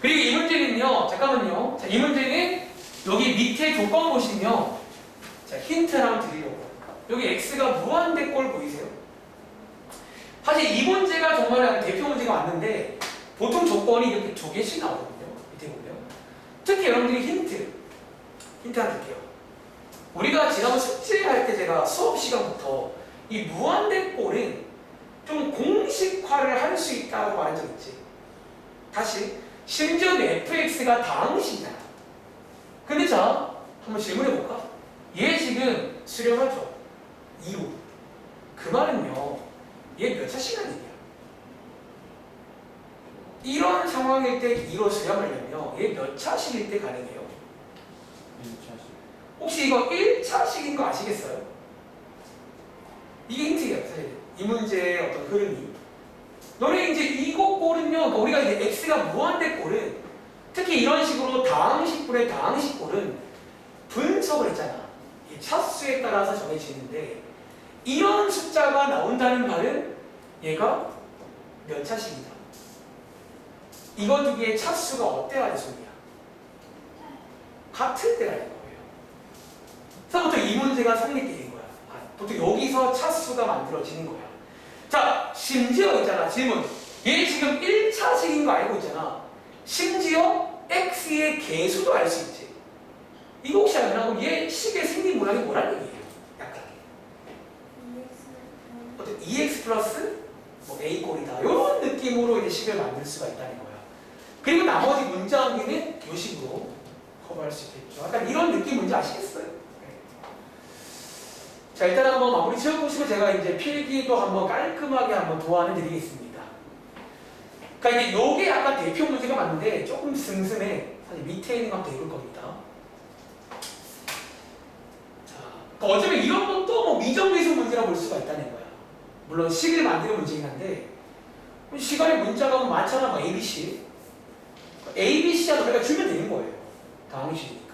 그리고 이 문제는요, 잠깐만요. 자, 이 문제는 여기 밑에 조건 보시면 자, 힌트 하나 드리려고. 여기 x가 무한대 꼴 보이세요? 사실 이 문제가 정말 대표 문제가 맞는데 보통 조건이 이렇게 두 개씩 나오거든요. 밑에 보면. 특히 여러분들이 힌트 하나 드릴게요. 우리가 지난번 숙제할 때 제가 수업 시간부터 이 무한대 꼴은 좀 공식화를 할 수 있다고 말한 적 있지. 다시 심지어 fx가 다항식이잖아. 근데 자, 한번 질문해 볼까? 얘 지금 수렴하죠? 2호. 그 말은요, 얘 몇 차 시간이냐? 이런 상황일 때 2로 수렴하려면 얘 몇 차식일 때 가능해요? 1차식. 혹시 이거 1차식인 거 아시겠어요? 이게 힌트예요, 사실. 이 문제의 어떤 흐름이. 너네 이제 이거 꼴은요, 그러니까 우리가 이제 x가 무한대 꼴은 특히 이런 식으로 다항식분의 다항식 꼴은 분석을 했잖아. 이 차수에 따라서 정해지는데 이런 숫자가 나온다는 말은 얘가 몇 차식이다. 이거 두 개의 차수가 어때야 소리야? 같을 때라는 거예요. 그래서 보통 이 문제가 성립되는 거야. 보통 여기서 차수가 만들어지는 거야. 자, 심지어 있잖아. 질문. 얘 지금 1차식인 거 알고 있잖아. 심지어 x의 개수도 알 수 있지. 이거 혹시 알나? 그럼 얘 식의 생긴 모양이 뭐라는 얘기예요? 약간. 어떤 2x 플러스 뭐 a 꼴이다. 이런 느낌으로 이제 식을 만들 수가 있다는 거야. 그리고 나머지 문제 암기는 이 식으로 커버할 수 있겠죠. 약간 이런 느낌 문제 아시겠어요? 자, 일단 한번 마무리 지어보시고 제가 이제 필기도 한번 깔끔하게 한번 도안을 드리겠습니다. 그러니까 이제 요게 약간 대표 문제가 맞는데 조금 슴슴해. 사실 밑에 있는 거 한번 읽을 겁니다. 자, 그러니까 어쩌면 이런 것도 뭐 미정계수 문제라고 볼 수가 있다는 거야. 물론 식을 만드는 문제긴 한데 시간에 문자가 많잖아. 뭐 ABC. ABC하고 우리가 주면 되는 거예요. 다항식이니까.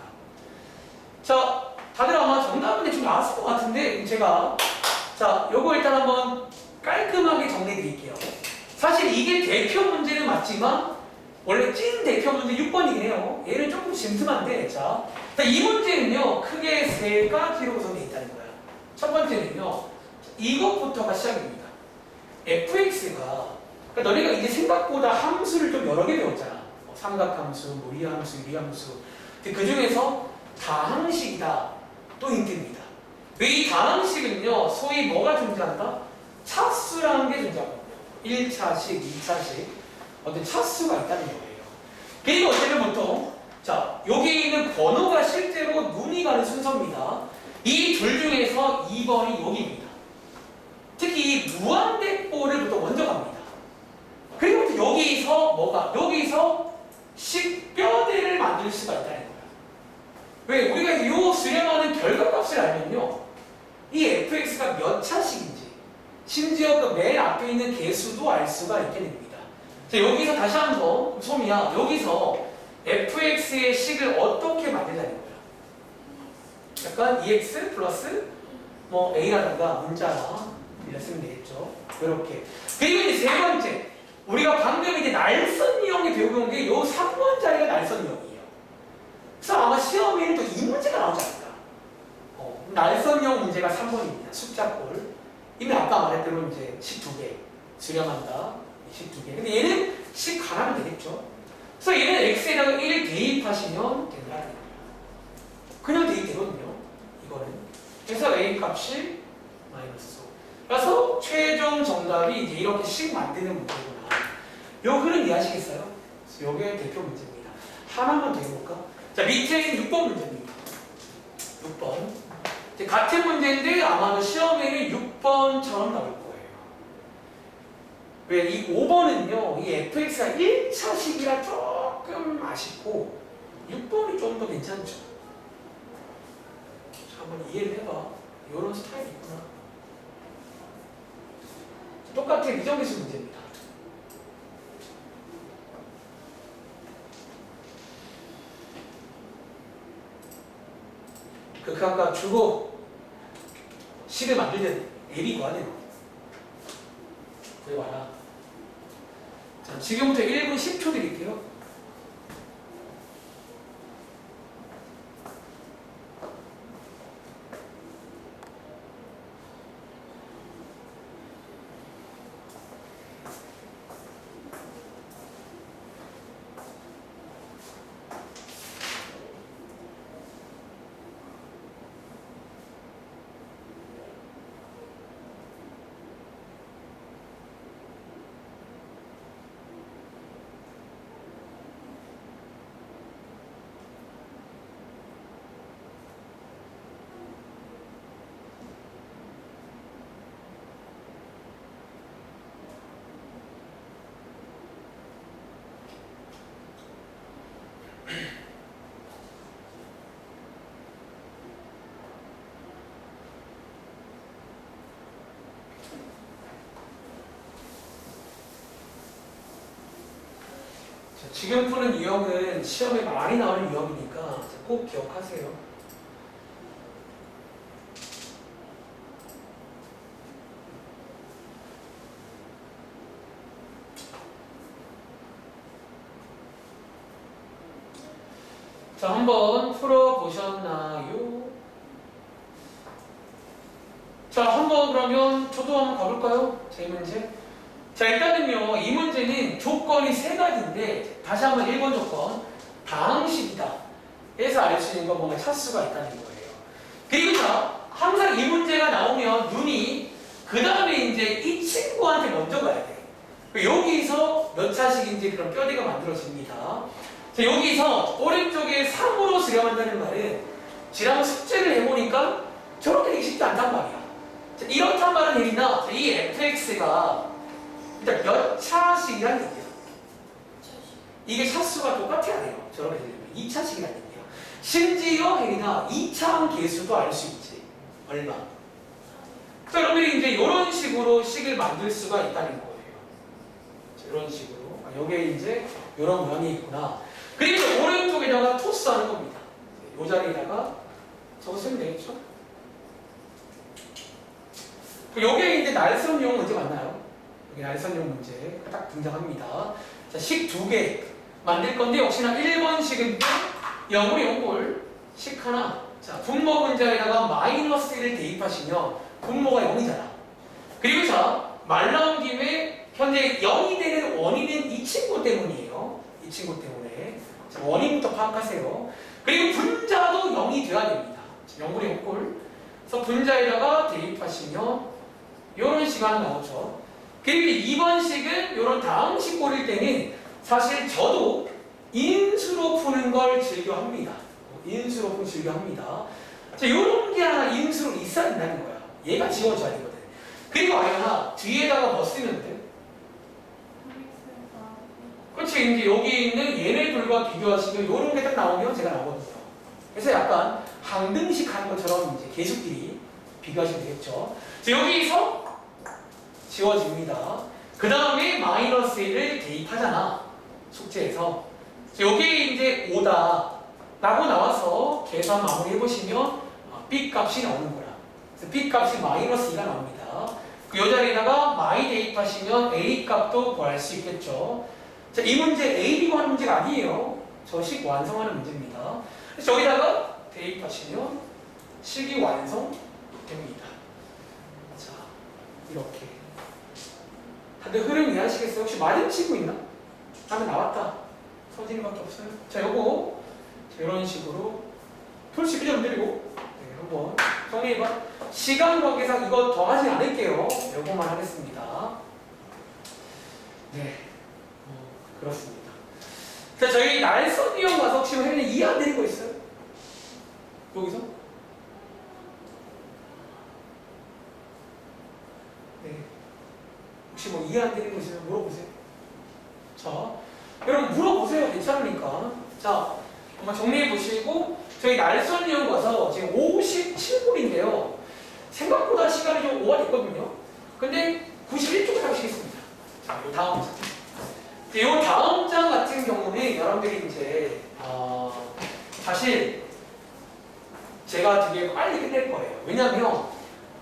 자, 다들 아마 정답은 대충 나왔을 것 같은데 제가 자, 요거 일단 한번 깔끔하게 정리해 드릴게요. 사실 이게 대표 문제는 맞지만 원래 찐 대표 문제 6번이긴 해요. 얘는 조금 심심한데 자, 이 문제는요 크게 세 가지로 구성되어 있다는 거야. 첫 번째는요 이것부터가 시작입니다. fx가 그러니까 너네가 이제 생각보다 함수를 좀 여러 개 배웠잖아. 삼각함수, 무리함수, 유리함수. 그 중에서 다항식이다. 또 힌트입니다. 이 다항식은요, 소위 뭐가 존재한다? 차수라는 게 존재하거든요. 1차식, 2차식. 어떤 차수가 있다는 거예요. 그리고 어쨌든 보통, 자, 여기 있는 번호가 실제로 눈이 가는 순서입니다. 이 둘 중에서 2번이 여기입니다. 특히 이 무한대꼴을 보통 먼저 갑니다. 그리고 여기서 뭐가? 여기서 식뼈대를 만들 수가 있다는 거예요. 왜? 우리가 이 수렴하는 결과값을 알면요. 이 fx가 몇 차식인지 심지어 그 맨 앞에 있는 개수도 알 수가 있게 됩니다. 자, 여기서 다시 한번 소미야. 여기서 fx의 식을 어떻게 만들자는 거야? 약간 2x 플러스 뭐 a라든가 문자나 이랬으면 되겠죠. 이렇게. 그리고 이제 세 번째. 우리가 방금 이제 날선 이형이 배우는 게 요 3번 자리가 날선 이형이에요. 그래서 아마 시험에는 또 이 문제가 나오지 않을까. 날선형 문제가 3번입니다. 숫자꼴. 이미 아까 말했대로 이제 식 2개. 수렴한다. 식 2개. 근데 얘는 식 하나면 되겠죠. 그래서 얘는 x에다가 1 대입하시면 된다는 거예요. 그냥 대입되거든요. 이거는. 그래서 a 값이 마이너스 5. 그래서 최종 정답이 이제 이렇게 식 만드는 문제구나. 요 흐름 이해하시겠어요? 그래서 요게 대표 문제입니다. 하나만 더 해볼까? 자, 밑에 있는 6번 문제입니다. 6번. 이제 같은 문제인데 아마도 시험에는 6번처럼 나올 거예요. 왜? 이 5번은요, 이 fx가 1차식이라 조금 아쉽고 6번이 좀 더 괜찮죠. 자, 한번 이해를 해봐. 이런 스타일이 있구나. 똑같은 미정계수 문제입니다. 극한값 주고 식을 만들든 앱이 구하는 거. 구해봐라. 자, 지금부터 1분 10초 드릴게요. 자, 지금 푸는 유형은 시험에 많이 나오는 유형이니까 꼭 기억하세요. 자, 한번 풀어보셨나요? 자, 한번 그러면 저도 한번 가볼까요? 자, 이 문제. 자, 일단은요, 이 문제는 조건이 세 가지인데, 다시 한번 1번 조건. 다항식이다. 해서 알 수 있는 건 뭔가 차수가 있다는 거예요. 그리고 자, 항상 이 문제가 나오면 눈이, 그 다음에 이제 이 친구한테 먼저 가야 돼. 여기서 몇 차식인지 그런 뼈대가 만들어집니다. 자, 여기서 오른쪽에 3으로 수렴한다는 말은 지랑 숙제를 해보니까 저렇게 되기 쉽지 않단 말이야. 자, 이렇단 말은 얘기나 이 fx가 일단 몇 차식이라는 얘기야. 이게 차수가 똑같아야 돼요. 저렇게 되면 2차식이라는 얘기야. 심지어 혜리나 2차 계수도 알 수 있지. 얼마? 자, 여러분들이 이제 이런 식으로 식을 만들 수가 있다는 거예요. 자, 이런 식으로. 여기에 이제 이런 모양이 있구나. 그리고 오른쪽에다가 토스하는 겁니다. 이 자리에다가 저거 쓰면 되겠죠? 여기에 이제 날선용 문제 맞나요? 여기 날선용 문제 딱 등장합니다. 자, 식 2개 만들 건데 역시나 1번식은 0으로 0골 식 하나. 자, 분모 분자에다가 마이너스 1을 대입하시면 분모가 0이잖아. 그리고 자, 말 나온 김에 현재 0이 되는 원인은 이 친구 때문이에요. 이 친구 때문에. 자, 원인부터 파악하세요. 그리고 분자도 0이 돼야 됩니다. 0분의 0꼴. 그래서 분자에다가 대입하시면 이런 식이 하나 나오죠. 그리고 2번식은 이런 다항식 꼴일 때는 사실 저도 인수로 푸는 걸 즐겨합니다. 인수로 푸는 걸 즐겨합니다. 자, 이런 게 하나 인수로 있어야 된다는 거야. 얘가 지워져야 되거든. 그리고 아연아 뒤에다가 뭐 쓰면 돼? 그렇지. 이제 여기 있는 얘네들과 비교하시면 이런 게 딱 나오면 제가 나오거든요. 그래서 약간 항등식 하는 것처럼 이제 계수끼리 비교하시면 되겠죠. 자, 여기서 지워집니다. 그 다음에 마이너스 1을 대입하잖아. 숙제에서. 자, 여기에 이제 5다 라고 나와서 계산 마무리 해보시면 B 값이 나오는 거야. 그래서 B 값이 마이너스 2가 나옵니다. 그 자리에다가 마이 대입하시면 A 값도 구할 수 있겠죠. 자, 이 문제 A, B고 하는 문제가 아니에요. 저 식 완성하는 문제입니다. 그래서 여기다가 대입하시면 식이 완성됩니다. 자, 이렇게. 다들 흐름 이해하시겠어요? 혹시 맞은 친구 있나? 다음에 나왔다. 서진이밖에 없어요. 자, 요거 이런 식으로 풀 수 있게 좀 드리고 한번 정리해봐. 시간 관계상 이거 더 하지 않을게요. 요거만 하겠습니다. 네, 그렇습니다. 자, 저희 날선 이용 가서 혹시 혜린이 이해 안 되는 거 있어요? 여기서? 네. 혹시 뭐 이해 안 되는 거 있으면 물어보세요. 자, 여러분 물어보세요. 괜찮으니까. 자, 한번 정리해 보시고 저희 날선 이용 가서 지금 57분인데요. 생각보다 시간이 좀 오버됐거든요. 근데 91쪽을 하시겠습니다. 자, 요 다음 장. 이 다음 장 같은 경우는 여러분들이 이제 사실 제가 되게 빨리 끝낼 거예요. 왜냐면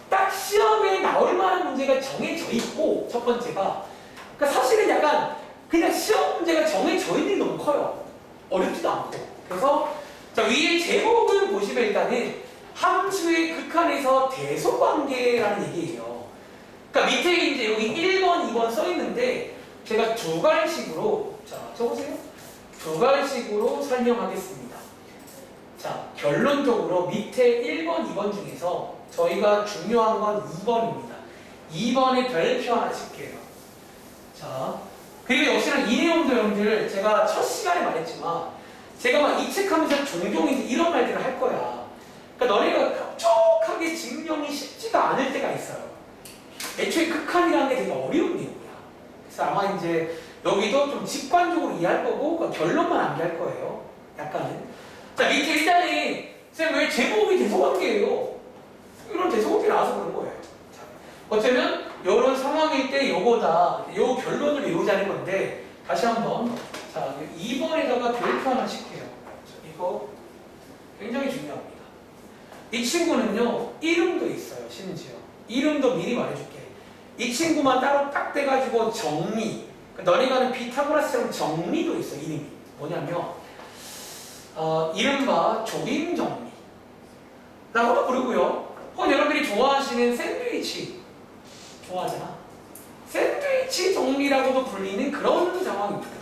딱 시험에 나올 만한 문제가 정해져 있고 첫 번째가 그러니까 사실은 약간 그냥 시험 문제가 정해져 있는 게 너무 커요. 어렵지도 않고. 그래서 자, 위에 제목을 보시면 일단은 함수의 극한에서 대소관계라는 얘기예요. 그러니까 밑에 이제 여기 1번, 2번 써 있는데 제가 두 갈식으로 자, 적으세요. 두 갈식으로 설명하겠습니다. 자, 결론적으로 밑에 1번, 2번 중에서 저희가 중요한 건 2번입니다. 2번에 별표 하나 칠게요. 자, 그리고 역시나 이 내용도 여러분들 제가 첫 시간에 말했지만 제가 막 이 책 하면서 종종 이제 이런 말들을 할 거야. 그러니까 너네가 뾰족하게 증명이 쉽지가 않을 때가 있어요. 애초에 극한이라는 게 되게 어려운 내용이야. 그래서 아마 이제 여기도 좀 직관적으로 이해할 거고 그러니까 결론만 암기할 거예요. 약간은. 자, 밑에 일단은 쌤 왜 제목이 대소관계예요? 이런 대소관계 나와서 그런 거예요. 자, 어쩌면 이런 상황일 때 요거다. 요 결론을 이루자는 건데 다시 한번 자, 2번에다가 별표 하나 칠게요. 이거 굉장히 중요합니다. 이 친구는요, 이름도 있어요, 심지어. 이름도 미리 말해줄게. 이 친구만 따로 딱 떼가지고 정리. 너네가 하는 피타고라스처럼 정리도 있어, 이름이. 뭐냐면, 이른바 조림 정리. 라고도 부르고요. 혹은 여러분들이 좋아하시는 샌드위치. 좋아하잖아. 샌드위치 정리라고도 불리는 그런 상황입니다.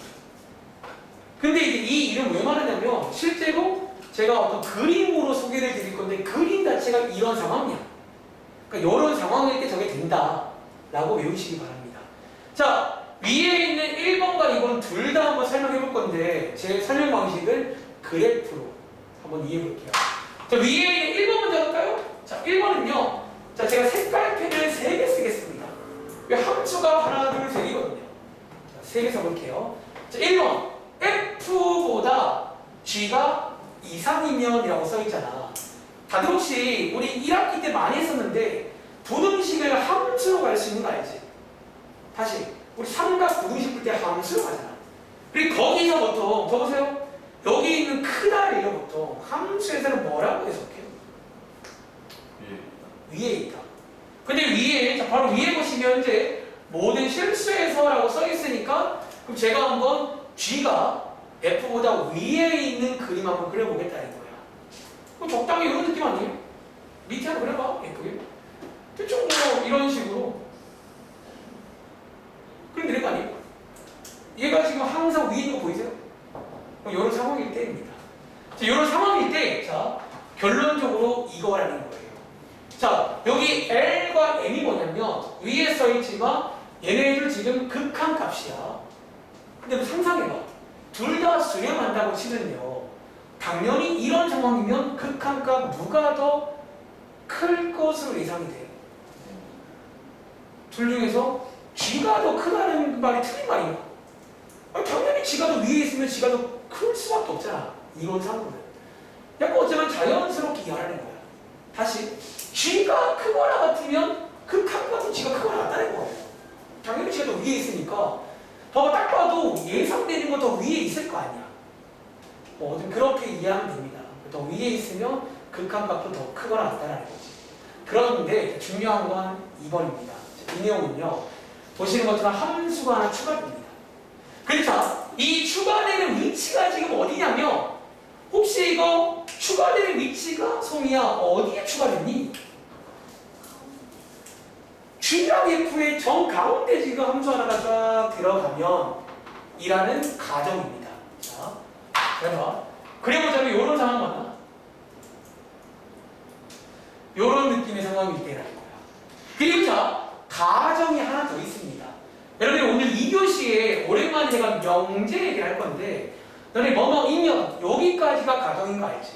근데 이제 이 이름 왜 말하냐면 실제로 제가 어떤 그림으로 소개를 드릴 건데 그림 자체가 이런 상황이야. 그러니까 이런 상황일 때 저게 된다 라고 외우시기 바랍니다. 자, 위에 있는 1번과 2번 둘 다 한번 설명해 볼 건데 제 설명 방식을 그래프로 한번 이해해 볼게요. 자, 위에 있는 1번 먼저 할까요? 자, 1번은요. 자, 제가 색깔펜을 3개 쓰겠습니다. 왜 함수가 하나, 둘, 셋이거든요. 자, 3개 써볼게요. 자, 1번. F보다 G가 이상이면이라고 써있잖아. 다들 혹시 우리 1학기 때 많이 했었는데 부등식을 함수로 갈 수 있는 거 알지? 다시 우리 삼각 부등식 풀 때 함수로 가잖아. 그리고 거기서 보통 보세요. 여기 있는 크다를 보통 함수에서는 뭐라고 해석해요? 위에 있다. 근데 위에 자, 바로 위에 보시면 이제 모든 실수에서라고 써있으니까 그럼 제가 한번 G가 F보다 위에 있는 그림 한번 그려보겠다는 거야. 그럼 적당히 이런 느낌 아니에요? 밑에 한번 그려봐. 예쁘게. 대충 뭐 이런 식으로. 그럼 이럴 거 아니에요? 얘가 지금 항상 위에 있는 거 보이세요? 이런 상황일 때입니다. 자, 이런 상황일 때, 자, 결론적으로 이거라는 거예요. 자, 여기 L과 M이 뭐냐면 위에 써있지만 얘네들 지금 극한값이야. 근데 상상해봐. 둘 다 수렴한다고 치면요. 당연히 이런 상황이면 극한값 누가 더 클 것으로 예상이 돼요. 둘 중에서 G가 더 크다는 말이 틀린 말이야. 당연히 G가 더 위에 있으면 G가 더 클 수밖에 없잖아. 이론상으로는. 약간 어쩌면 자연스럽게 이해하는 거야. 다시 G가 크거나 같으면 극한값은 G가 크거나 같다는 거예요. 당연히 G가 더 위에 있으니까 봐봐, 딱 봐도 예상되는 거 더 위에 있을 거 아니야. 좀 그렇게 이해하면 됩니다. 더 위에 있으면 극한값도 더 크거나 같다는 거지. 그런데 중요한 건 2번입니다. 이 내용은요. 보시는 것처럼 함수가 하나 추가됩니다. 그렇죠? 이 추가되는 위치가 지금 어디냐면 혹시 이거 추가되는 위치가 송이야 어디에 추가됐니? G랑 F의 정 가운데 지금 함수 하나가 쫙 들어가면 이라는 가정입니다. 자, 그래보자면 이런 상황 맞나? 이런 느낌의 상황일 때라는 거야. 그리고 자, 가정이 하나 더 있습니다. 여러분 오늘 2교시에 오랜만에 제가 명제 얘기를 할 건데 너네 뭐뭐이면 여기까지가 가정인 거 알지?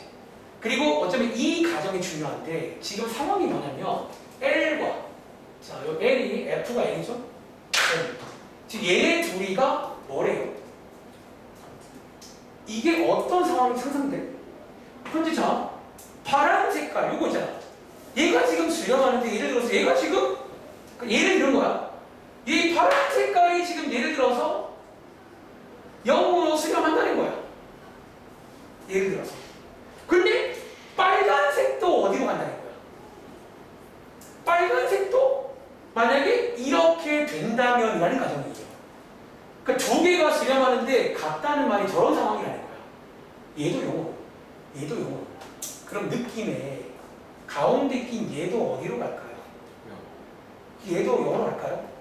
그리고 어쩌면 이 가정이 중요한데 지금 상황이 뭐냐면 L과 자, 요 L이 F가 L이죠? L. 지금 얘네 둘이가 뭐래요? 이게 어떤 상황이 상상돼? 현재 자, 파란 색깔 요거 있잖아. 얘가 지금 수렴하는데 예를 들어서 얘가 지금 예를 들은 거야. 이 파란 색깔이 지금 예를 들어서 0으로 수렴한다는 거야. 예를 들어서. 근데 빨간색도 어디로 간다는 거야? 빨간색도 만약에 이렇게 된다면이라는 가정이죠. 그러니까 두 개가 수렴하는데 같다는 말이 저런 상황이라는 거야. 얘도 영어, 얘도 영어. 그럼 느낌에 가운데 낀 얘도 어디로 갈까요? 얘도 영어로 갈까요?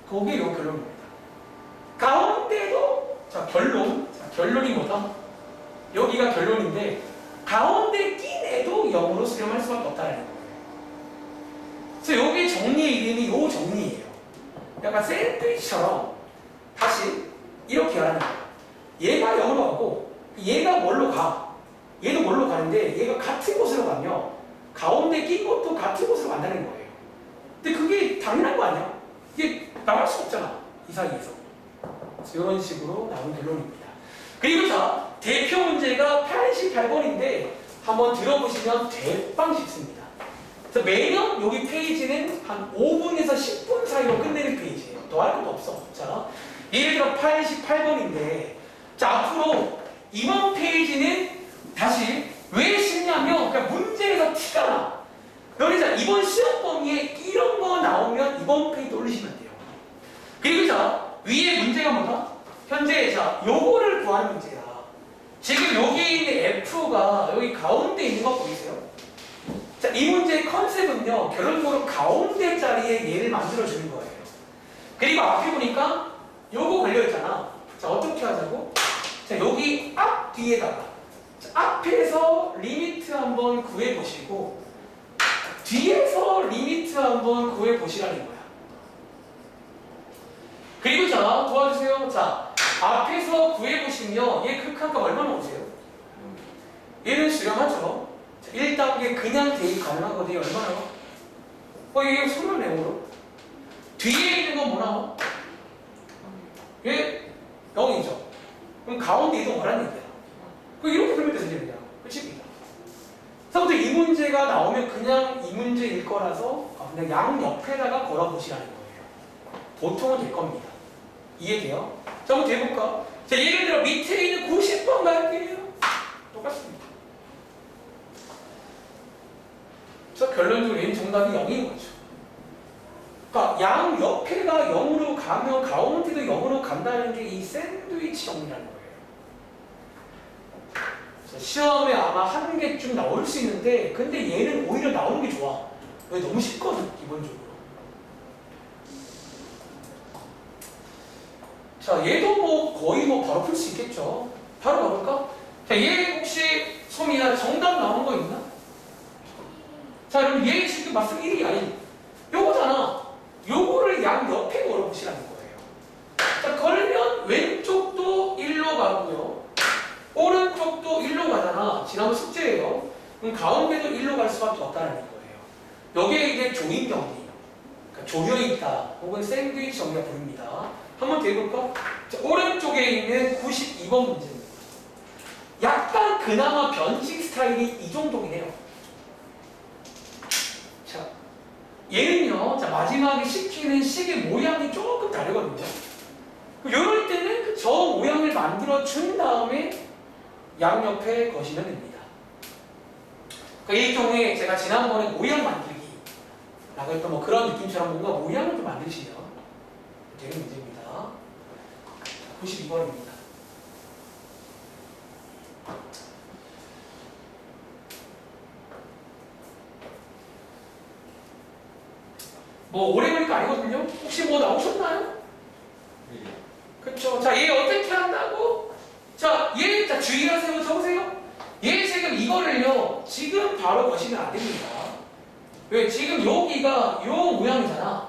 그게 요 결론입니다. 가운데도 자 결론, 자, 결론이 뭐다? 여기가 결론인데 가운데 낀 애도 영어로 수렴할 수밖에 없다는 거예요. 그래서 여기 정리의 이름이 요 정리예요. 약간 샌드위치처럼 다시 이렇게 하라는 거예요. 얘가 영어로 가고 얘가 뭘로 가? 얘도 뭘로 가는데 얘가 같은 곳으로 가면 가운데 낀 것도 같은 곳으로 간다는 거예요. 근데 그게 당연한 거 아니야? 이게 나갈 수 없잖아. 이 사이에서. 이런 식으로 나온 결론입니다. 그리고 자, 대표 문제가 88번인데 한번 들어보시면 대빵 쉽습니다. 그래서 매년 여기 페이지는 한 5분에서 10분 사이로 끝내는 페이지예요. 더 할 것도 없어. 자, 예를 들어 88번인데 자, 앞으로 이번 페이지는 다시 왜 쉽냐면 그러니까 문제에서 티가 나. 여기 자 이번 시험 범위에 이런 거 나오면 이번 페이지 올리시면 돼요. 그리고 자 위에 문제가 뭐다? 현재 자 요거를 구하는 문제야. 지금 여기 있는 F가 여기 가운데 있는 거 보이세요? 자, 이 문제의 컨셉은요 결론적으로 가운데 자리에 얘를 만들어 주는 거예요. 그리고 앞에 보니까 요거 걸려 있잖아. 자, 어떻게 하자고? 자, 여기 앞 뒤에다가 자, 앞에서 리미트 한번 구해 보시고 뒤에서 리미트 한번 구해 보시라는 거야. 그리고 자, 도와주세요. 자, 앞에서 구해 보시면 얘 극한값 얼마나 오세요? 얘는 수렴하죠. 자, 1단계 그냥 대입 가능하거든요. 얼마나? 이게 24으로. 뒤에 있는 건 뭐 나와? 얘 0이죠. 그럼 가운데 이동 뭐라는 얘기야? 이렇게 풀면 되는 얘기야. 끝입니다. 그래서 이 문제가 나오면 그냥 이 문제일 거라서 그냥 양 옆에다가 걸어보시라는 거예요. 보통은 될 겁니다. 이해돼요? 자, 한번 해볼까? 자, 예를 들어 밑에 있는 90번 갈게요. 똑같습니다. 그래서 결론적으로 얘는 정답이 0인 거죠. 그러니까 양 옆에가 0으로 가면 가운데도 0으로 간다는 게 이 샌드위치 정리라는 거예요. 시험에 아마 한 개쯤 나올 수 있는데 근데 얘는 오히려 나오는 게 좋아. 왜? 너무 쉽거든 기본적으로. 자, 얘도 뭐 거의 뭐 바로 풀 수 있겠죠. 바로 가볼까? 자, 얘 혹시 소미야 정답 나온 거 있나? 자, 그럼 얘 지금 맞으면 1이 아니 요거잖아. 요거를 양 옆에 걸어보시라는 거예요. 자, 걸면 왼쪽도 1로 가고요. 오른쪽도 1로 가잖아. 지난번 숙제예요. 그럼 가운데도 1로 갈 수밖에 없다는 거예요. 여기에 이게 조인 정리, 그러니까 조여있다 혹은 샌드위치 정리가 부릅니다. 한번 더 해볼까? 자, 오른쪽에 있는 92번 문제입니다. 약간 그나마 변칙 스타일이 이 정도긴 해요. 자, 얘는요, 자, 마지막에 시키는 식의 모양이 조금 다르거든요. 이럴 때는 저 모양을 만들어 준 다음에 양옆에 거시면 됩니다. 그러니까 일종의 제가 지난번에 모양 만들기 라고 했던 뭐 그런 느낌처럼 뭔가 모양을 좀 만드시면 되는 문제입니다. 92번입니다. 뭐 오래 걸릴 거 아니거든요? 혹시 뭐 나오셨나요? 그렇죠. 자, 얘 어떻게 한다고? 자, 얘 자, 주의하세요. 적으세요. 얘 지금 이거를요. 지금 바로 거시면 안 됩니다. 왜? 지금 여기가 요 모양이잖아.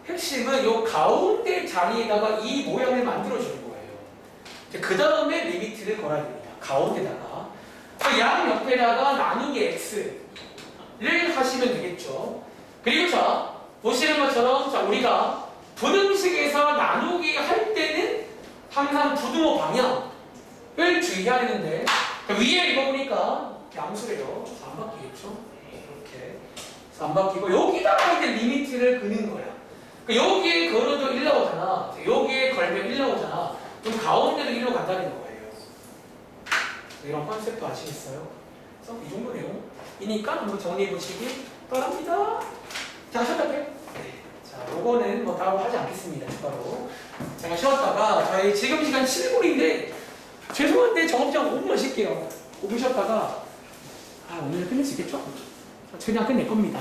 핵심은 요 가운데 자리에다가 이 모양을 만들어주는 거예요. 그 다음에 리미트를 걸어야 됩니다. 가운데다가. 양 옆에다가 나누기 x를 하시면 되겠죠. 그리고 자, 보시는 것처럼 자, 우리가 분음식에서 나누기 할 때는 항상 부등호 방향을 주의해야 되는데 위에 이거 보니까 양수래요. 안 바뀌겠죠? 이렇게. 그래서 안 바뀌고 여기다가 이제 리미트를 그는 거야. 그러니까 여기에 걸어도 1 나오잖아. 여기에 걸면 1 나오잖아. 그럼 가운데도 1로 간다는 거예요. 이런 컨셉도 아시겠어요? 그래서 이 정도 내용이니까 한번 정리해 보시기 바랍니다. 자, 쉬었다 빼. 자, 요거는 뭐 따로 하지 않겠습니다. 추가로. 제가 쉬었다가 저희 지금 시간 7분인데 죄송한데 정업장 5분만 쉴게요. 5분 쉬었다가 오늘 끝낼 수 있겠죠? 최대한 끝낼 겁니다.